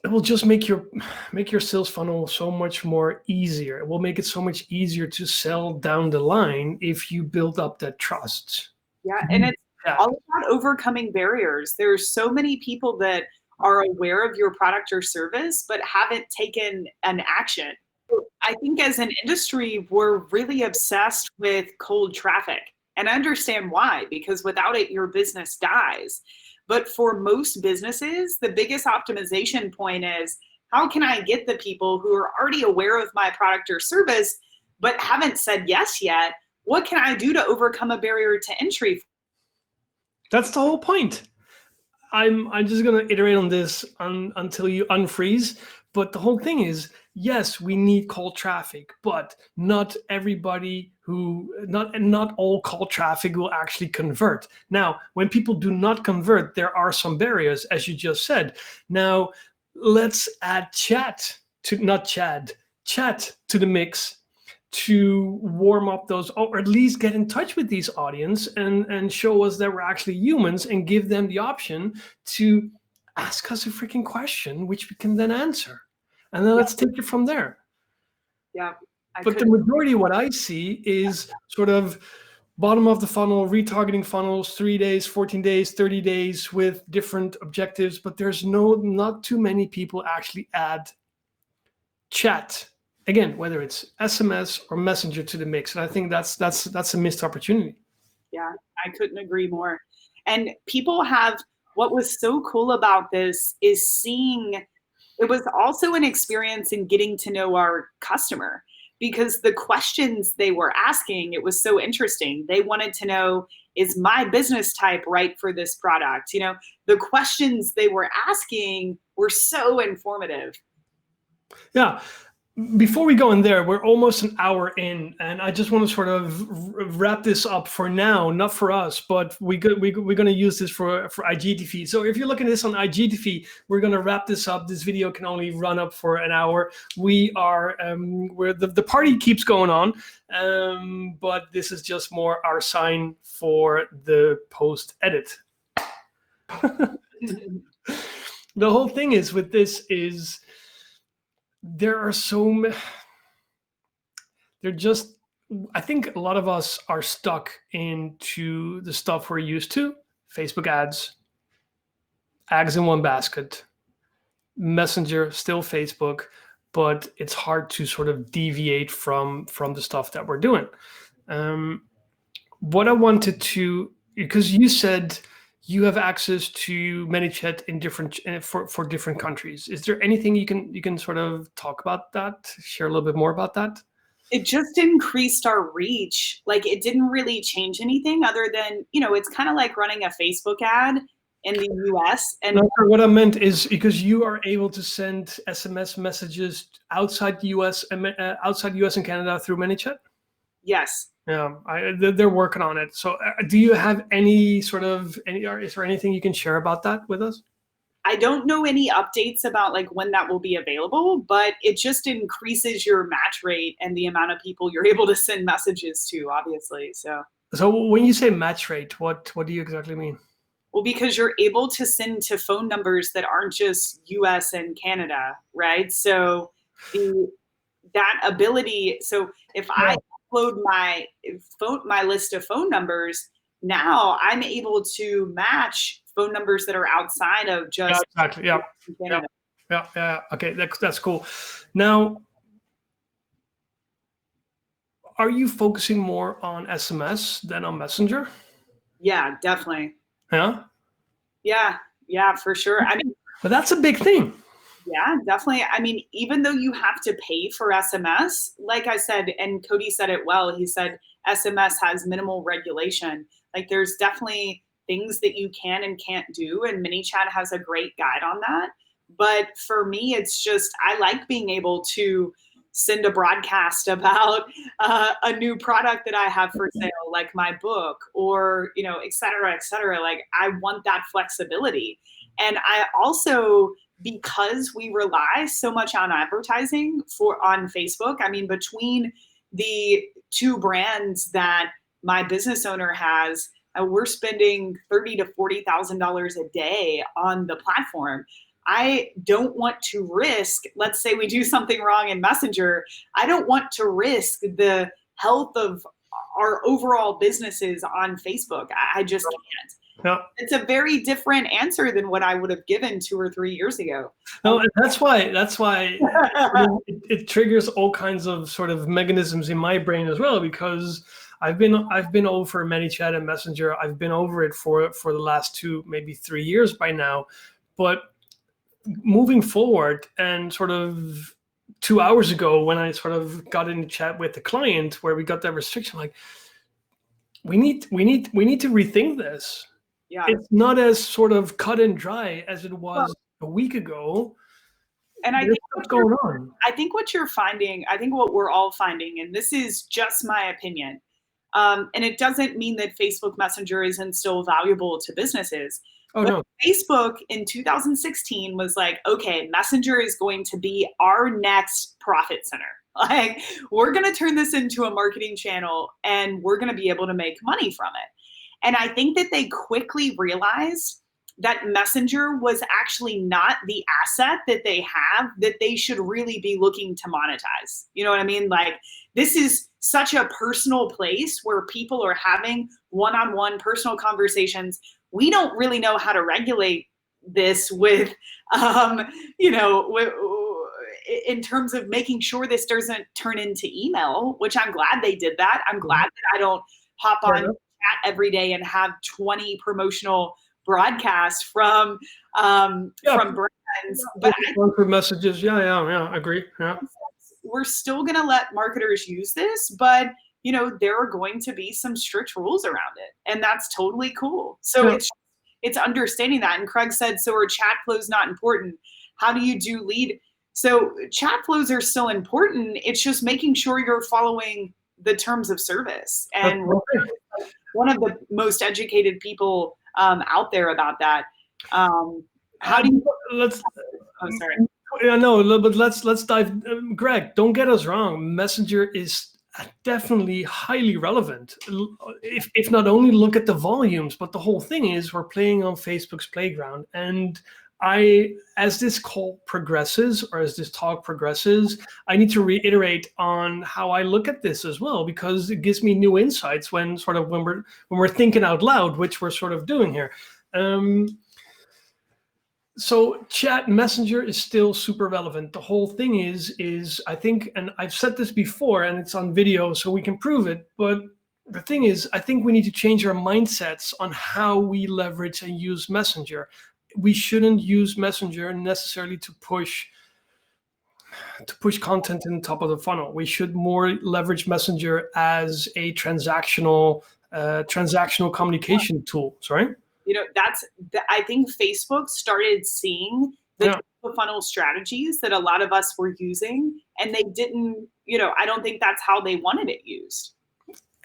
It will just make your sales funnel so much more easier. It will make it so much easier to sell down the line if you build up that trust. Yeah, and it's all about overcoming barriers. There's so many people that are aware of your product or service, but haven't taken an action. I think as an industry, we're really obsessed with cold traffic. And I understand why, because without it, your business dies. But for most businesses, the biggest optimization point is, how can I get the people who are already aware of my product or service, but haven't said yes yet? What can I do to overcome a barrier to entry? That's the whole point. I'm just going to iterate on this until you unfreeze. But the whole thing is, yes, we need cold traffic, but not all cold traffic will actually convert. Now, when people do not convert, there are some barriers, as you just said. Now, let's add chat to the mix to warm up those, or at least get in touch with these audience and show us that we're actually humans, and give them the option to ask us a freaking question, which we can then answer. And then let's take it from there. Yeah. But the majority of what I see is sort of bottom of the funnel, retargeting funnels, 3 days, 14 days, 30 days with different objectives. But there's not too many people actually add chat. Again, whether it's SMS or Messenger to the mix. And I think that's a missed opportunity. Yeah, I couldn't agree more. And people have what was so cool about this is seeing, it was also an experience in getting to know our customer, because the questions they were asking, it was so interesting. They wanted to know, is my business type right for this product? You know, the questions they were asking were so informative. Yeah. Before we go in there, we're almost an hour in, and I just want to sort of wrap this up for now, not for us, but we're going to use this for IGTV. So if you're looking at this on IGTV, we're going to wrap this up. This video can only run up for an hour. We are, the party keeps going on, but this is just more our sign for the post edit. The whole thing is with this is, there are so many, I think a lot of us are stuck into the stuff we're used to. Facebook ads, eggs in one basket, Messenger, still Facebook, but it's hard to sort of deviate from the stuff that we're doing. What I wanted to, because you said you have access to ManyChat in different for different countries. Is there anything you can sort of talk about that? Share a little bit more about that? It just increased our reach. Like, it didn't really change anything other than, you know, it's kind of like running a Facebook ad in the US. And no, what I meant is, because you are able to send SMS messages outside the US and Canada through ManyChat. Yes. Yeah, they're working on it. So do you have any sort of, is there anything you can share about that with us? I don't know any updates about like when that will be available, but it just increases your match rate and the amount of people you're able to send messages to, obviously. So when you say match rate, what do you exactly mean? Well, because you're able to send to phone numbers that aren't just US and Canada, right? So that ability, so if I upload my list of phone numbers, now I'm able to match phone numbers that are outside of just exactly. Canada. Yeah. Okay, that's cool. Now, are you focusing more on SMS than on Messenger? Yeah, definitely. Yeah, for sure. I mean, but that's a big thing. Yeah, definitely. I mean, even though you have to pay for SMS, like I said, and Cody said it well, he said SMS has minimal regulation. Like, there's definitely things that you can and can't do, and ManyChat has a great guide on that. But for me, it's just, I like being able to send a broadcast about a new product that I have for sale, like my book, or, you know, et cetera, et cetera. Like, I want that flexibility. And I also, because we rely so much on advertising on Facebook, I mean, between the two brands that my business owner has, we're spending $30,000 to $40,000 a day on the platform. I don't want to risk, let's say we do something wrong in Messenger, I don't want to risk the health of our overall businesses on Facebook. I just can't. Yeah. It's a very different answer than what I would have given 2 or 3 years ago. No, and that's why it triggers all kinds of sort of mechanisms in my brain as well, because I've been over ManyChat and Messenger. I've been over it for the last 2, maybe 3 years by now. But moving forward, and sort of 2 hours ago when I sort of got in a chat with the client where we got that restriction, like, we need to rethink this. Yeah. It's not as sort of cut and dry as it was a week ago. And I think what's going on. I think what you're finding, I think what we're all finding, and this is just my opinion, and it doesn't mean that Facebook Messenger isn't still valuable to businesses. Oh, no. Facebook in 2016 was like, okay, Messenger is going to be our next profit center. Like, we're going to turn this into a marketing channel and we're going to be able to make money from it. And I think that they quickly realized that Messenger was actually not the asset that they have that they should really be looking to monetize. You know what I mean? Like, this is such a personal place where people are having one-on-one personal conversations. We don't really know how to regulate this with, you know, in terms of making sure this doesn't turn into email, which I'm glad they did that. I'm glad that I don't hop on chat every day and have 20 promotional broadcast from brands. But for messages, I agree. Yeah, we're still going to let marketers use this, but there are going to be some strict rules around it, and that's totally cool. So it's understanding that. And Craig said, so are chat flows not important? How do you do lead? So chat flows are still important. It's just making sure you're following the terms of service. And one of the most educated people out there about that. How do you? Oh, sorry. Yeah, no, but let's dive. Greg, don't get us wrong. Messenger is definitely highly relevant. If not only look at the volumes, but the whole thing is we're playing on Facebook's playground. And as this call progresses, or as this talk progresses, I need to reiterate on how I look at this as well, because it gives me new insights when we're thinking out loud, which we're sort of doing here. So chat messenger is still super relevant. The whole thing is I think, and I've said this before, and it's on video, so we can prove it. But the thing is, I think we need to change our mindsets on how we leverage and use Messenger. We shouldn't use Messenger necessarily to push content in the top of the funnel. We should more leverage Messenger as a transactional communication tool. Sorry. I think Facebook started seeing the funnel strategies that a lot of us were using, and they didn't, I don't think that's how they wanted it used.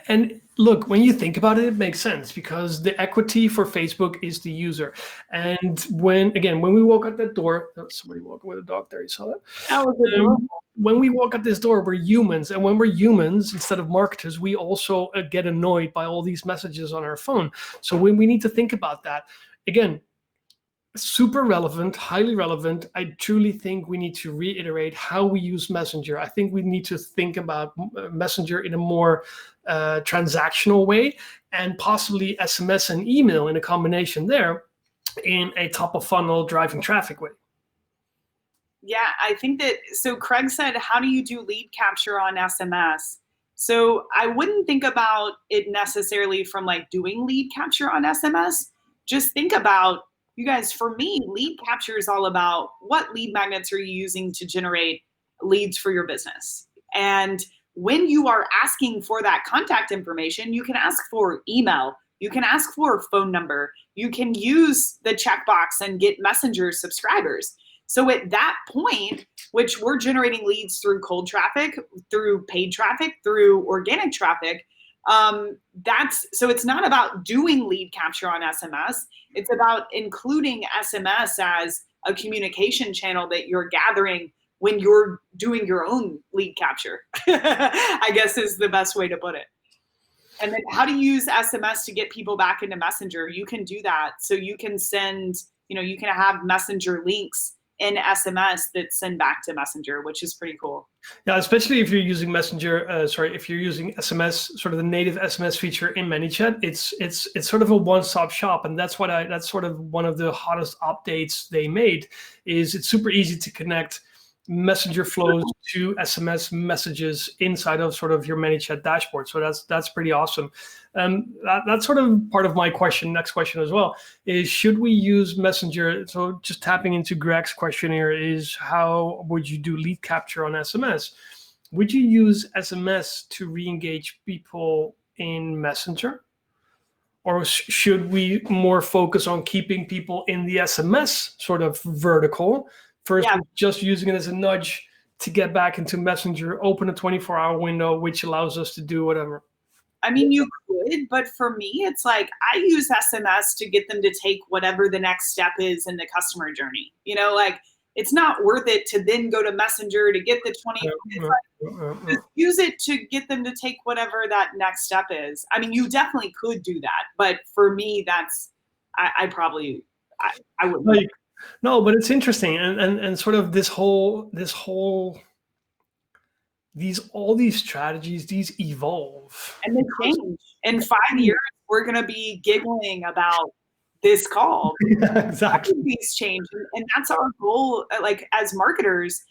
And look, when you think about it, it makes sense, because the equity for Facebook is the user. And when we walk out that door, somebody walking with a dog there, you saw that? That was adorable. When we walk out this door, we're humans. And when we're humans, instead of marketers, we also get annoyed by all these messages on our phone. So we need to think about that. Again, super relevant, highly relevant. I truly think we need to reiterate how we use Messenger. I think we need to think about Messenger in a more transactional way, and possibly SMS and email in a combination there, in a top of funnel driving traffic way. Yeah, I think that, so Craig said, how do you do lead capture on SMS? So I wouldn't think about it necessarily from like doing lead capture on SMS. Just think about, you guys, for me, lead capture is all about what lead magnets are you using to generate leads for your business. And when you are asking for that contact information, you can ask for email, you can ask for a phone number, you can use the checkbox and get Messenger subscribers. So at that point, which we're generating leads through cold traffic, through paid traffic, through organic traffic, so it's not about doing lead capture on SMS. It's about including SMS as a communication channel that you're gathering when you're doing your own lead capture, I guess is the best way to put it. And then how to use SMS to get people back into Messenger. You can do that. So you can send, you can have Messenger links in SMS that send back to Messenger, which is pretty cool. Yeah, especially if you're using Messenger, if you're using SMS, sort of the native SMS feature in ManyChat, it's sort of a one-stop shop, and that's sort of one of the hottest updates they made. Is it's super easy to connect Messenger flows to SMS messages inside of sort of your ManyChat dashboard. So that's pretty awesome. That's sort of part of my next question as well, is should we use Messenger? So just tapping into Greg's question here is, how would you do lead capture on SMS? Would you use SMS to re-engage people in Messenger? Or should we more focus on keeping people in the SMS sort of vertical? First, just using it as a nudge to get back into Messenger, open a 24-hour window, which allows us to do whatever. I mean, you could, but for me, it's like I use SMS to get them to take whatever the next step is in the customer journey. Like it's not worth it to then go to Messenger to get the 20. Just use it to get them to take whatever that next step is. I mean, you definitely could do that, but for me, I wouldn't. Like, no, but it's interesting, and sort of all these strategies, these evolve and they change. In 5 years, we're gonna be giggling about this call. Yeah, exactly. These change, and that's our goal. Like as marketers,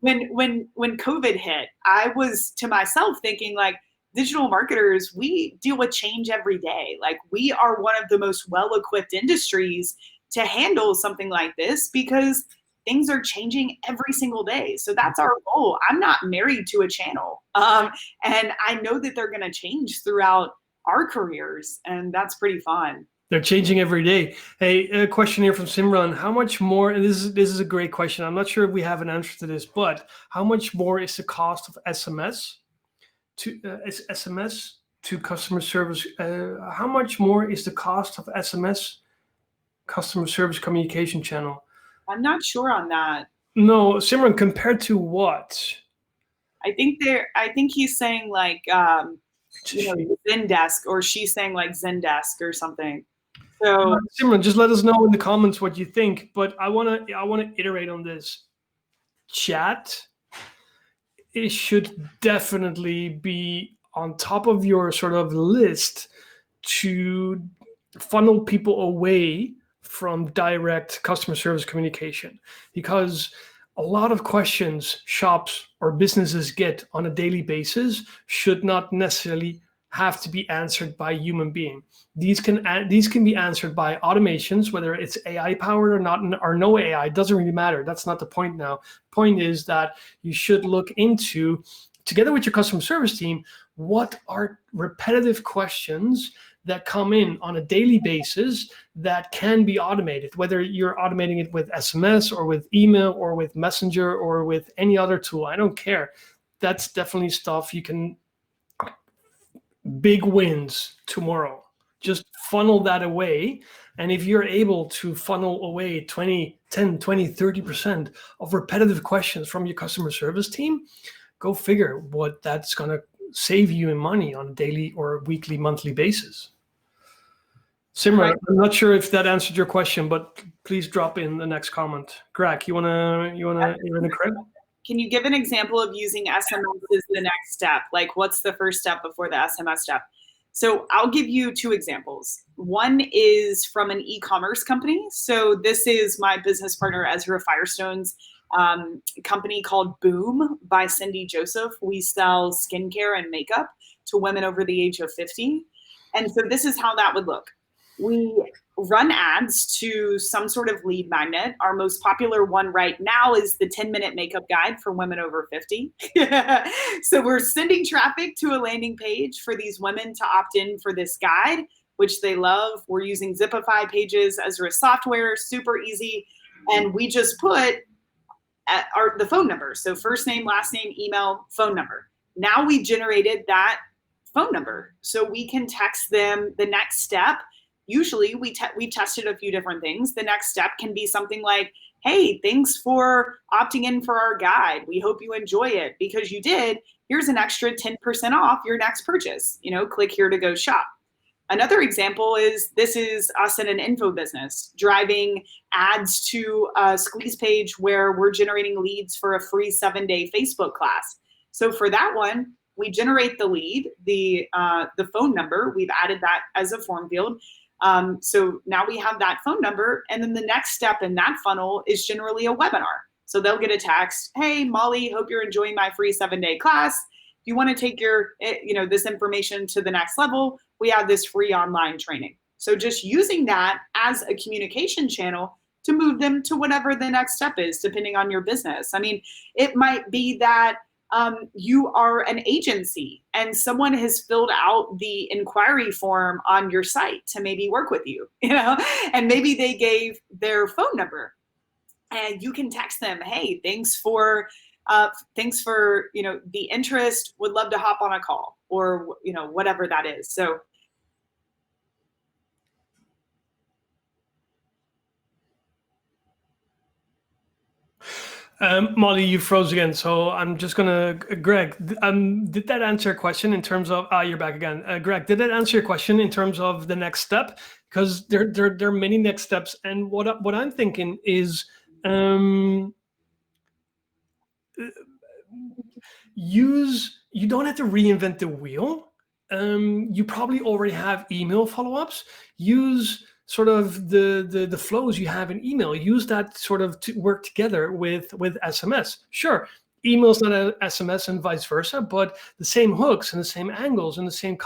when COVID hit, I was to myself thinking like, digital marketers, we deal with change every day. Like, we are one of the most well-equipped industries to handle something like this because things are changing every single day. So that's our goal. I'm not married to a channel. And I know that they're going to change throughout our careers, and that's pretty fun. They're changing every day. Hey, a question here from Simran. How much more, and this is a great question. I'm not sure if we have an answer to this, but how much more is the cost of SMS to customer service? How much more is the cost of SMS customer service communication channel? I'm not sure on that. No, Simran, compared to what? I think he's saying like Zendesk, or she's saying like Zendesk or something. So Simran, just let us know in the comments what you think. But I wanna iterate on this. Chat, it should definitely be on top of your sort of list to funnel people away from direct customer service communication, because a lot of questions shops or businesses get on a daily basis should not necessarily have to be answered by a human being. These can be answered by automations, whether it's AI powered or not, or no AI. It doesn't really matter. That's not the point now. Point is that you should look into, together with your customer service team, what are repetitive questions that come in on a daily basis that can be automated, whether you're automating it with SMS or with email or with Messenger or with any other tool. I don't care. That's definitely stuff you can, big wins tomorrow. Just funnel that away. And if you're able to funnel away 10, 20, 30% of repetitive questions from your customer service team, go figure what that's going to save you in money on a daily or weekly, monthly basis. Simran, I'm not sure if that answered your question, but please drop in the next comment. Greg, you wanna Greg? Can you give an example of using SMS as the next step? Like, what's the first step before the SMS step? So I'll give you two examples. One is from an e-commerce company. So this is my business partner, Ezra Firestone's company called Boom by Cindy Joseph. We sell skincare and makeup to women over the age of 50. And so this is how that would look. We run ads to some sort of lead magnet. Our most popular one right now is the 10-minute makeup guide for women over 50. So we're sending traffic to a landing page for these women to opt in for this guide, which they love. We're using Zipify pages, Ezra software, super easy. And we just put the phone number. So first name, last name, email, phone number. Now we generated that phone number. So we can text them the next step. Usually we've tested a few different things. The next step can be something like, hey, thanks for opting in for our guide. We hope you enjoy it. Because you did, here's an extra 10% off your next purchase. Click here to go shop. Another example is, this is us in an info business, driving ads to a squeeze page where we're generating leads for a free 7-day Facebook class. So for that one, we generate the lead, the phone number. We've added that as a form field. So now we have that phone number, and then the next step in that funnel is generally a webinar. So they'll get a text, hey, Molly, hope you're enjoying my free 7-day class. If you want to take your, this information to the next level, we have this free online training. So just using that as a communication channel to move them to whatever the next step is, depending on your business. I mean, it might be that you are an agency and someone has filled out the inquiry form on your site to maybe work with you, and maybe they gave their phone number, and you can text them, hey, thanks for the interest, would love to hop on a call, or whatever that is. So Molly, you froze again, so I'm just gonna, Greg, did that answer your question in terms of, you're back again. Greg, did that answer your question in terms of the next step? Because there are many next steps, and what I'm thinking is, you don't have to reinvent the wheel. You probably already have email follow-ups. Use sort of the flows you have in email. Use that sort of to work together with SMS. Sure, emails, not a SMS, and vice versa, but the same hooks and the same angles and the same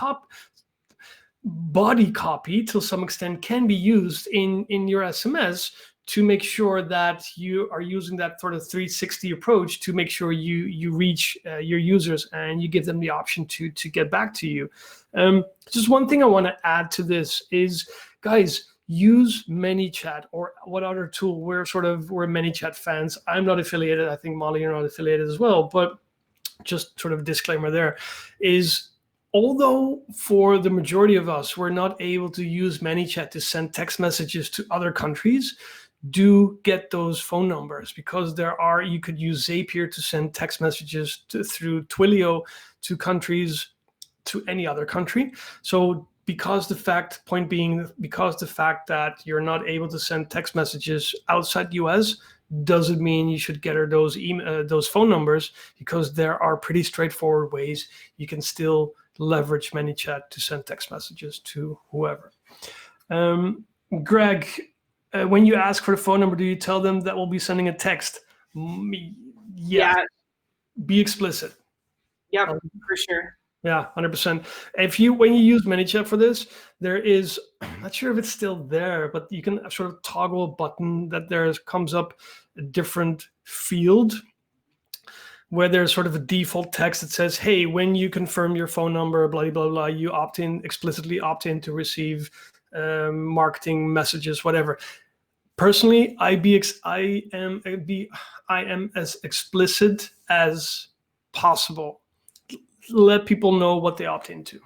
body copy to some extent can be used in your SMS to make sure that you are using that sort of 360 approach to make sure you reach your users and you give them the option to get back to you. Just one thing I want to add to this is, guys, use ManyChat or what other tool. We're ManyChat fans. I'm not affiliated. I think Molly, you're not affiliated as well, but just sort of disclaimer there is, although for the majority of us, we're not able to use ManyChat to send text messages to other countries, do get those phone numbers, because you could use Zapier to send text messages through Twilio to countries, to any other country. So because the fact that you're not able to send text messages outside the US doesn't mean you should get her those phone numbers, because there are pretty straightforward ways you can still leverage ManyChat to send text messages to whoever. Greg, when you ask for the phone number, do you tell them that we'll be sending a text? Yeah. Be explicit. Yep, for sure. Yeah, 100%. When you use ManyChat for this, there is, I'm not sure if it's still there, but you can sort of toggle a button that comes up a different field where there's sort of a default text that says, hey, when you confirm your phone number, blah, blah, blah, you explicitly opt in to receive marketing messages, whatever. Personally, I am as explicit as possible. Let people know what they opt into.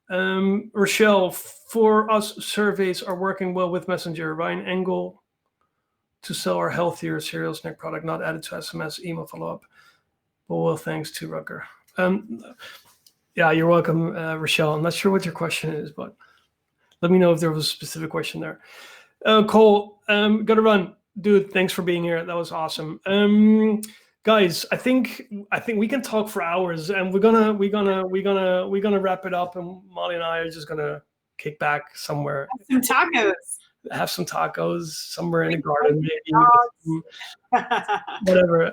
Rochelle, for us, surveys are working well with Messenger. Ryan Engel to sell our healthier cereal snack product, not added to SMS, email follow-up. Well, thanks to Rucker. Yeah, you're welcome, Rochelle. I'm not sure what your question is, but let me know if there was a specific question there. Cole, gotta run, dude. Thanks for being here. That was awesome. Guys, I think we can talk for hours, and we're gonna wrap it up. And Molly and I are just gonna kick back somewhere. Have some tacos somewhere in the garden, maybe. Whatever.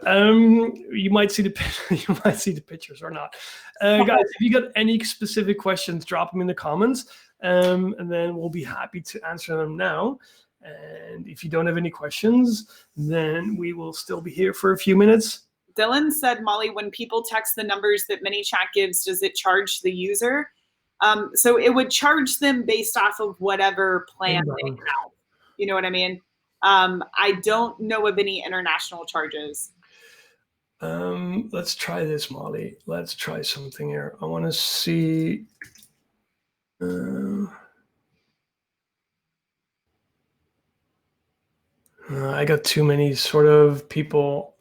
You might see the pictures or not. Guys, if you got any specific questions, drop them in the comments, and then we'll be happy to answer them now. And if you don't have any questions, then we will still be here for a few minutes. Dylan said, Molly, when people text the numbers that ManyChat gives, does it charge the user? So it would charge them based off of whatever plan they have. You know what I mean? I don't know of any international charges. Let's try this, Molly. Let's try something here. I want to see. I got too many sort of people.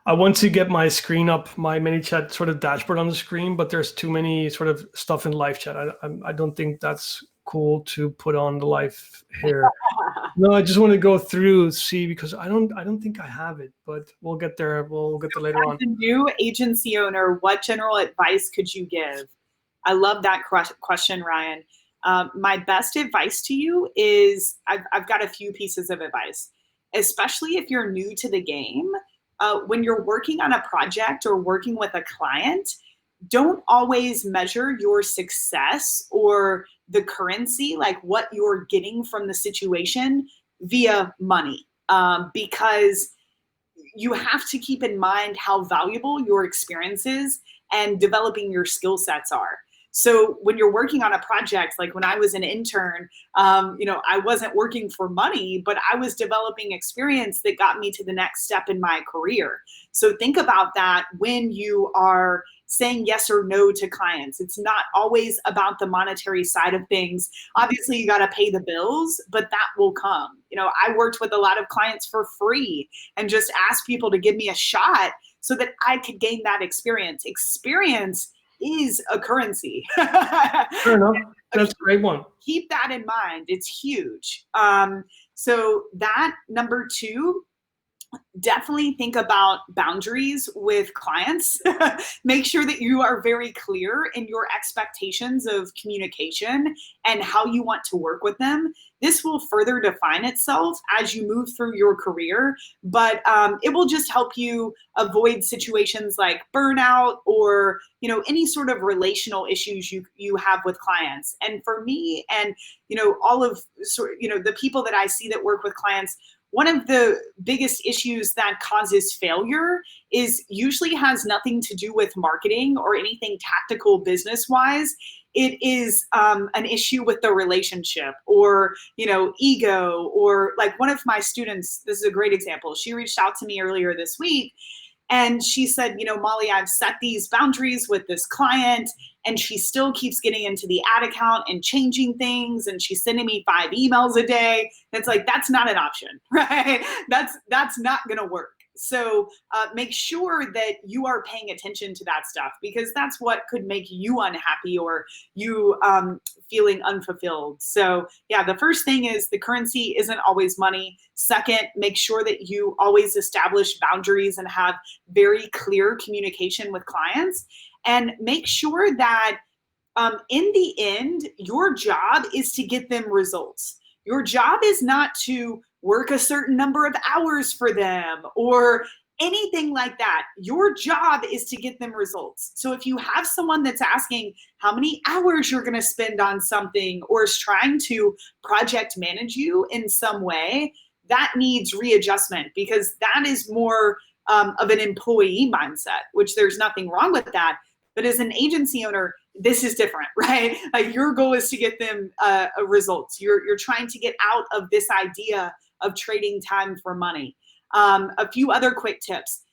I want to get my screen up, my ManyChat sort of dashboard on the screen, but there's too many sort of stuff in live chat. I don't think that's cool to put on the live here. No, I just want to go through, see, because I don't think I have it, but we'll get there. We'll get there later on. As a new agency owner, what general advice could you give? I love that question, Ryan. My best advice to you is I've got a few pieces of advice, especially if you're new to the game. When you're working on a project or working with a client, don't always measure your success or the currency, like what you're getting from the situation, via money, because you have to keep in mind how valuable your experiences and developing your skill sets are. So when you're working on a project, like when I was an intern, I wasn't working for money, but I was developing experience that got me to the next step in my career. So think about that when you are saying yes or no to clients. It's not always about the monetary side of things. Obviously, you got to pay the bills, but that will come. I worked with a lot of clients for free and just asked people to give me a shot so that I could gain that experience. Experience is a currency. Fair enough. That's a great one. Keep that in mind. It's huge. So that, number two, definitely think about boundaries with clients. Make sure that you are very clear in your expectations of communication and how you want to work with them. This will further define itself as you move through your career, but it will just help you avoid situations like burnout or any sort of relational issues you have with clients. And for me, and all of the people that I see that work with clients, one of the biggest issues that causes failure is usually has nothing to do with marketing or anything tactical business wise. It is an issue with the relationship or, ego, or like one of my students, this is a great example. She reached out to me earlier this week and she said, Molly, I've set these boundaries with this client and she still keeps getting into the ad account and changing things. And she's sending me 5 emails a day. And it's like, that's not an option, right? That's not going to work. So make sure that you are paying attention to that stuff, because that's what could make you unhappy or you feeling unfulfilled. So yeah, the first thing is the currency isn't always money. Second, make sure that you always establish boundaries and have very clear communication with clients. And make sure that in the end, your job is to get them results. Your job is not to work a certain number of hours for them or anything like that. Your job is to get them results. So if you have someone that's asking how many hours you're going to spend on something or is trying to project manage you in some way, that needs readjustment, because that is more of an employee mindset, which there's nothing wrong with that. But as an agency owner, this is different, right? Like your goal is to get them results. You're trying to get out of this idea of trading time for money. A few other quick tips.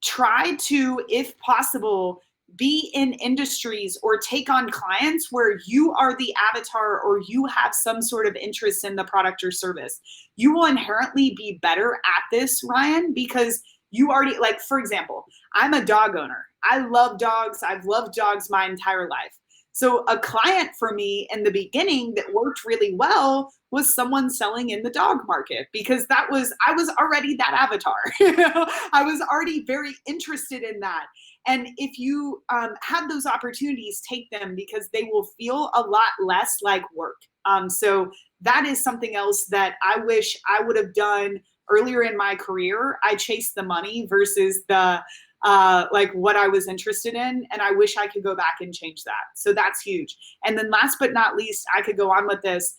Try to, if possible, be in industries or take on clients where you are the avatar or you have some sort of interest in the product or service. You will inherently be better at this, Ryan, because you already, like, for example, I'm a dog owner. I love dogs. I've loved dogs my entire life. So a client for me in the beginning that worked really well was someone selling in the dog market, because I was already that avatar. I was already very interested in that. And if you have those opportunities, take them, because they will feel a lot less like work. So that is something else that I wish I would have done earlier in my career. I chased the money versus the like what I was interested in. And I wish I could go back and change that. So that's huge. And then last but not least, I could go on with this.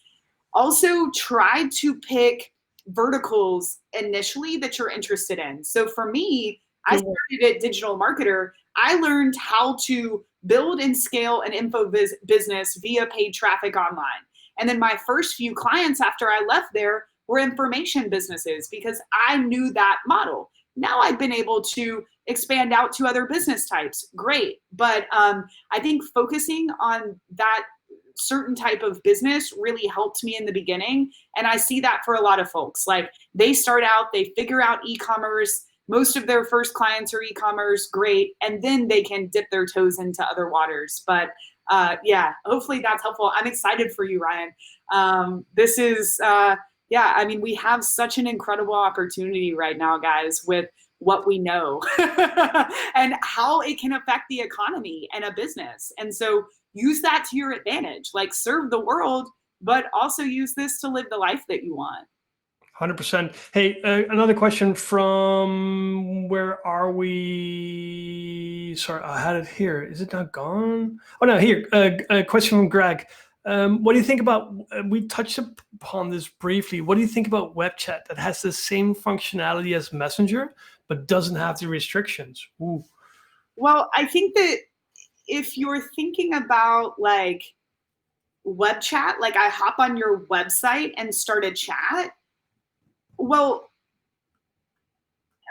Also try to pick verticals initially that you're interested in. So for me, I started at Digital Marketer. I learned how to build and scale an info business via paid traffic online. And then my first few clients after I left there were information businesses, because I knew that model. Now I've been able to expand out to other business types. Great. But I think focusing on that certain type of business really helped me in the beginning. And I see that for a lot of folks. Like they start out, they figure out e-commerce. Most of their first clients are e-commerce. Great. And then they can dip their toes into other waters. But yeah, hopefully that's helpful. I'm excited for you, Ryan. This is, yeah, I mean, we have such an incredible opportunity right now, guys, with what we know and how it can affect the economy and a business. And so use that to your advantage, like serve the world, but also use this to live the life that you want. 100%. Hey, another question from, where are we? Sorry, I had it here. Is it not gone? Oh, no, here. A question from Greg. What do you think about, we touched upon this briefly, what do you think about web chat that has the same functionality as Messenger, but doesn't have the restrictions? Ooh. Well, I think that if you're thinking about like web chat, like I hop on your website and start a chat, well,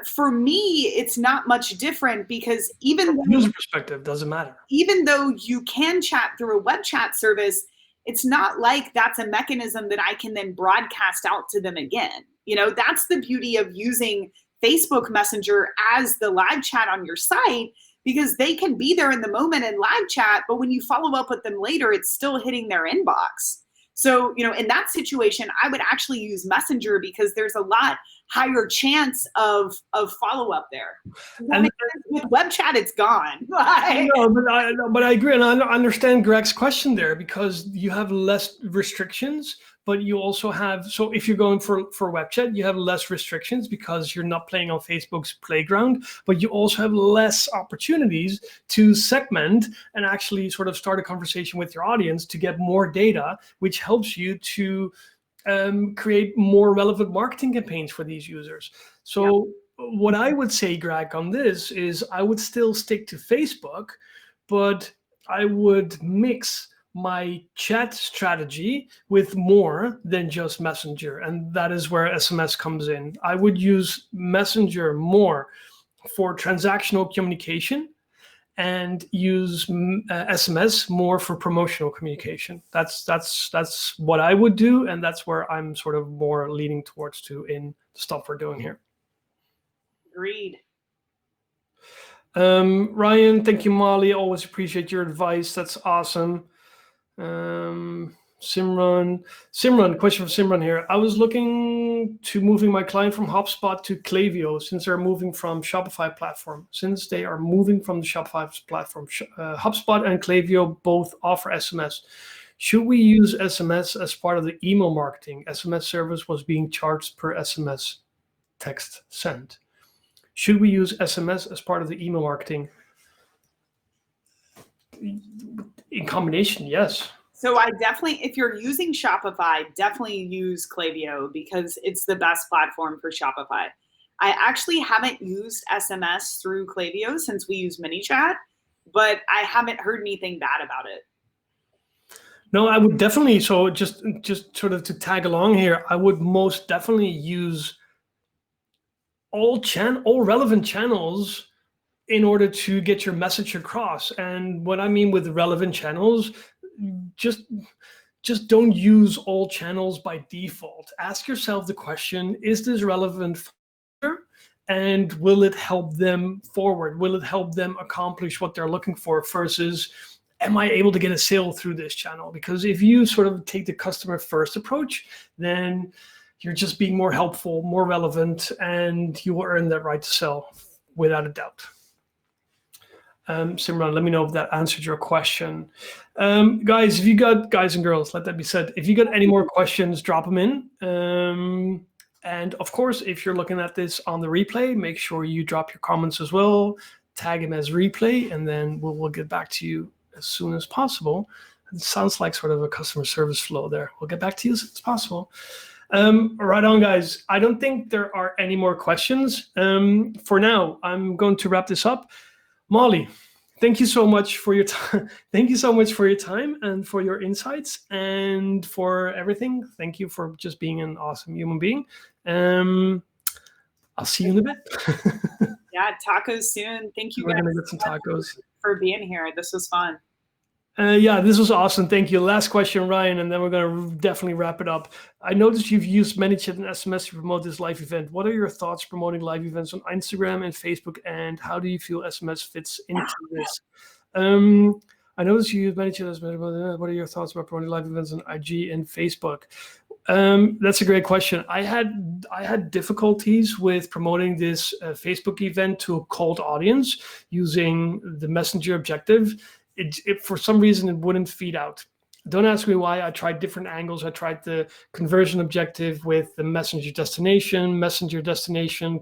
for me, it's not much different, because even from a user perspective, doesn't matter. Even though you can chat through a web chat service, it's not like that's a mechanism that I can then broadcast out to them again. That's the beauty of using Facebook Messenger as the live chat on your site, because they can be there in the moment and live chat, but when you follow up with them later, it's still hitting their inbox. So, in that situation, I would actually use Messenger because there's a lot higher chance of follow-up there. And with web chat, it's gone. no, but I agree, and I understand Greg's question there, because you have less restrictions, but you also have, so if you're going for web chat, you have less restrictions because you're not playing on Facebook's playground, but you also have less opportunities to segment and actually sort of start a conversation with your audience to get more data, which helps you to create more relevant marketing campaigns for these users. So what I would say, Greg, on this is I would still stick to Facebook, but I would mix my chat strategy with more than just Messenger. And that is where SMS comes in. I would use Messenger more for transactional communication and use SMS more for promotional communication. That's what I would do, and that's where I'm sort of more leaning towards to in the stuff we're doing here. Agreed. Ryan, thank you, Molly. Always appreciate your advice. That's awesome. Simran, question for Simran here. I was looking to moving my client from HubSpot to Klaviyo since they're moving from Shopify platform. Since they are moving from the Shopify platform, HubSpot and Klaviyo both offer SMS. Should we use SMS as part of the email marketing? SMS service was being charged per SMS text sent. Should we use SMS as part of the email marketing? In combination, yes. So I definitely, if you're using Shopify, definitely use Klaviyo because it's the best platform for Shopify. I actually haven't used SMS through Klaviyo since we use ManyChat, but I haven't heard anything bad about it. No, I would definitely, so just sort of to tag along here, I would most definitely use all relevant channels in order to get your message across. And what I mean with relevant channels, just don't use all channels by default. Ask yourself the question, is this relevant and will it help them forward? Will it help them accomplish what they're looking for versus am I able to get a sale through this channel? Because if you sort of take the customer first approach, then you're just being more helpful, more relevant, and you will earn that right to sell without a doubt. Simran, let me know if that answered your question. Guys, guys and girls, let that be said. If you got any more questions, drop them in. And of course, if you're looking at this on the replay, make sure you drop your comments as well. Tag him as replay, and then we'll get back to you as soon as possible. It sounds like sort of a customer service flow there. We'll get back to you as soon as possible. Right on, guys. I don't think there are any more questions. For now, I'm going to wrap this up. Molly, thank you so much for your time. Thank you so much for your time and for your insights and for everything. Thank you for just being an awesome human being. I'll see you in a bit. Yeah, tacos soon. Thank you We're guys gonna get some tacos for being here. This was fun. Yeah, this was awesome. Thank you. Last question, Ryan, and then we're going to definitely wrap it up. I noticed you've used ManyChat and SMS to promote this live event. What are your thoughts promoting live events on Instagram and Facebook, and how do you feel SMS fits into this? I noticed you use ManyChat as what are your thoughts about promoting live events on IG and Facebook? That's a great question. I had difficulties with promoting this Facebook event to a cold audience using the Messenger objective. It for some reason, it wouldn't feed out. Don't ask me why. I tried different angles. I tried the conversion objective with the messenger destination,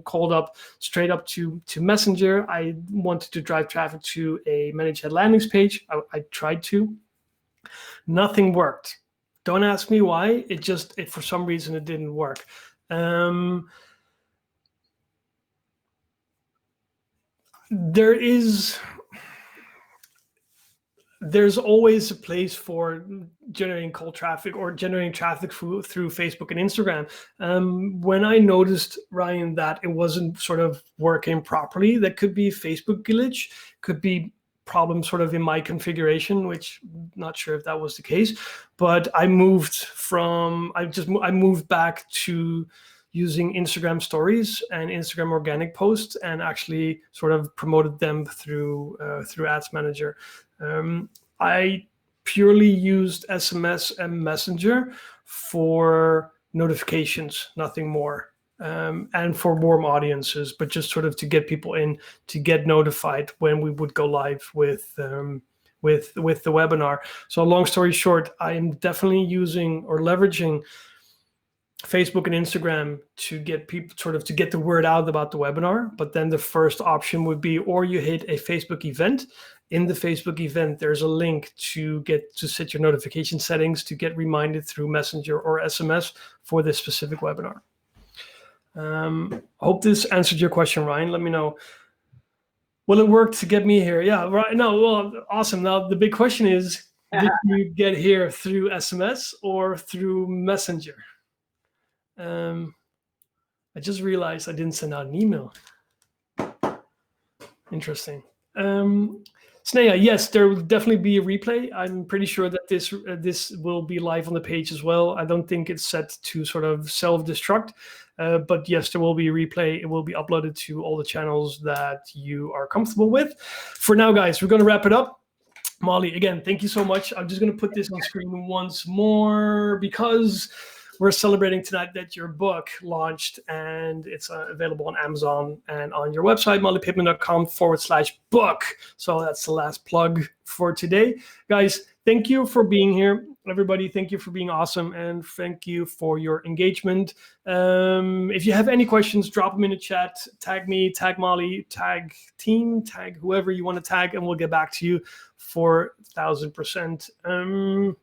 called up straight up to Messenger. I wanted to drive traffic to a ManyChat landing page. I tried to. Nothing worked. Don't ask me why. It for some reason, it didn't work. There's always a place for generating cold traffic or generating traffic through Facebook and Instagram. When I noticed, Ryan, that it wasn't sort of working properly, that could be Facebook glitch, could be problem sort of in my configuration, which I'm not sure if that was the case, but I moved back to using Instagram stories and Instagram organic posts and actually sort of promoted them through Ads Manager. I purely used SMS and Messenger for notifications, nothing more. And for warm audiences, but just sort of to get people in to get notified when we would go live with the webinar. So long story short, I am definitely using or leveraging Facebook and Instagram to get people to get the word out about the webinar. But then the first option would be, or you hit a Facebook event. In the Facebook event, there's a link to set your notification settings to get reminded through Messenger or SMS for this specific webinar. Hope this answered your question, Ryan. Let me know. Will it work to get me here? Yeah, right. No, well, awesome. Now the big question is, did you get here through SMS or through Messenger? I just realized I didn't send out an email. Interesting. Sneha, yes, there will definitely be a replay. I'm pretty sure that this will be live on the page as well. I don't think it's set to sort of self-destruct, but yes, there will be a replay. It will be uploaded to all the channels that you are comfortable with. For now, guys, we're going to wrap it up. Molly, again, thank you so much. I'm just going to put this on screen once more because we're celebrating tonight that your book launched, and it's available on Amazon and on your website, mollypittman.com/book. So that's the last plug for today. Guys, thank you for being here. Everybody, thank you for being awesome, and thank you for your engagement. If you have any questions, drop them in the chat. Tag me, tag Molly, tag team, tag whoever you want to tag, and we'll get back to you 4,000%.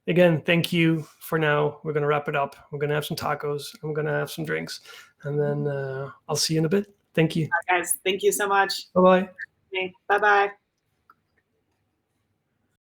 Again, thank you for now. We're going to wrap it up. We're going to have some tacos. And we're going to have some drinks. And then I'll see you in a bit. Thank you. Guys, thank you so much. Bye-bye. Okay, bye-bye.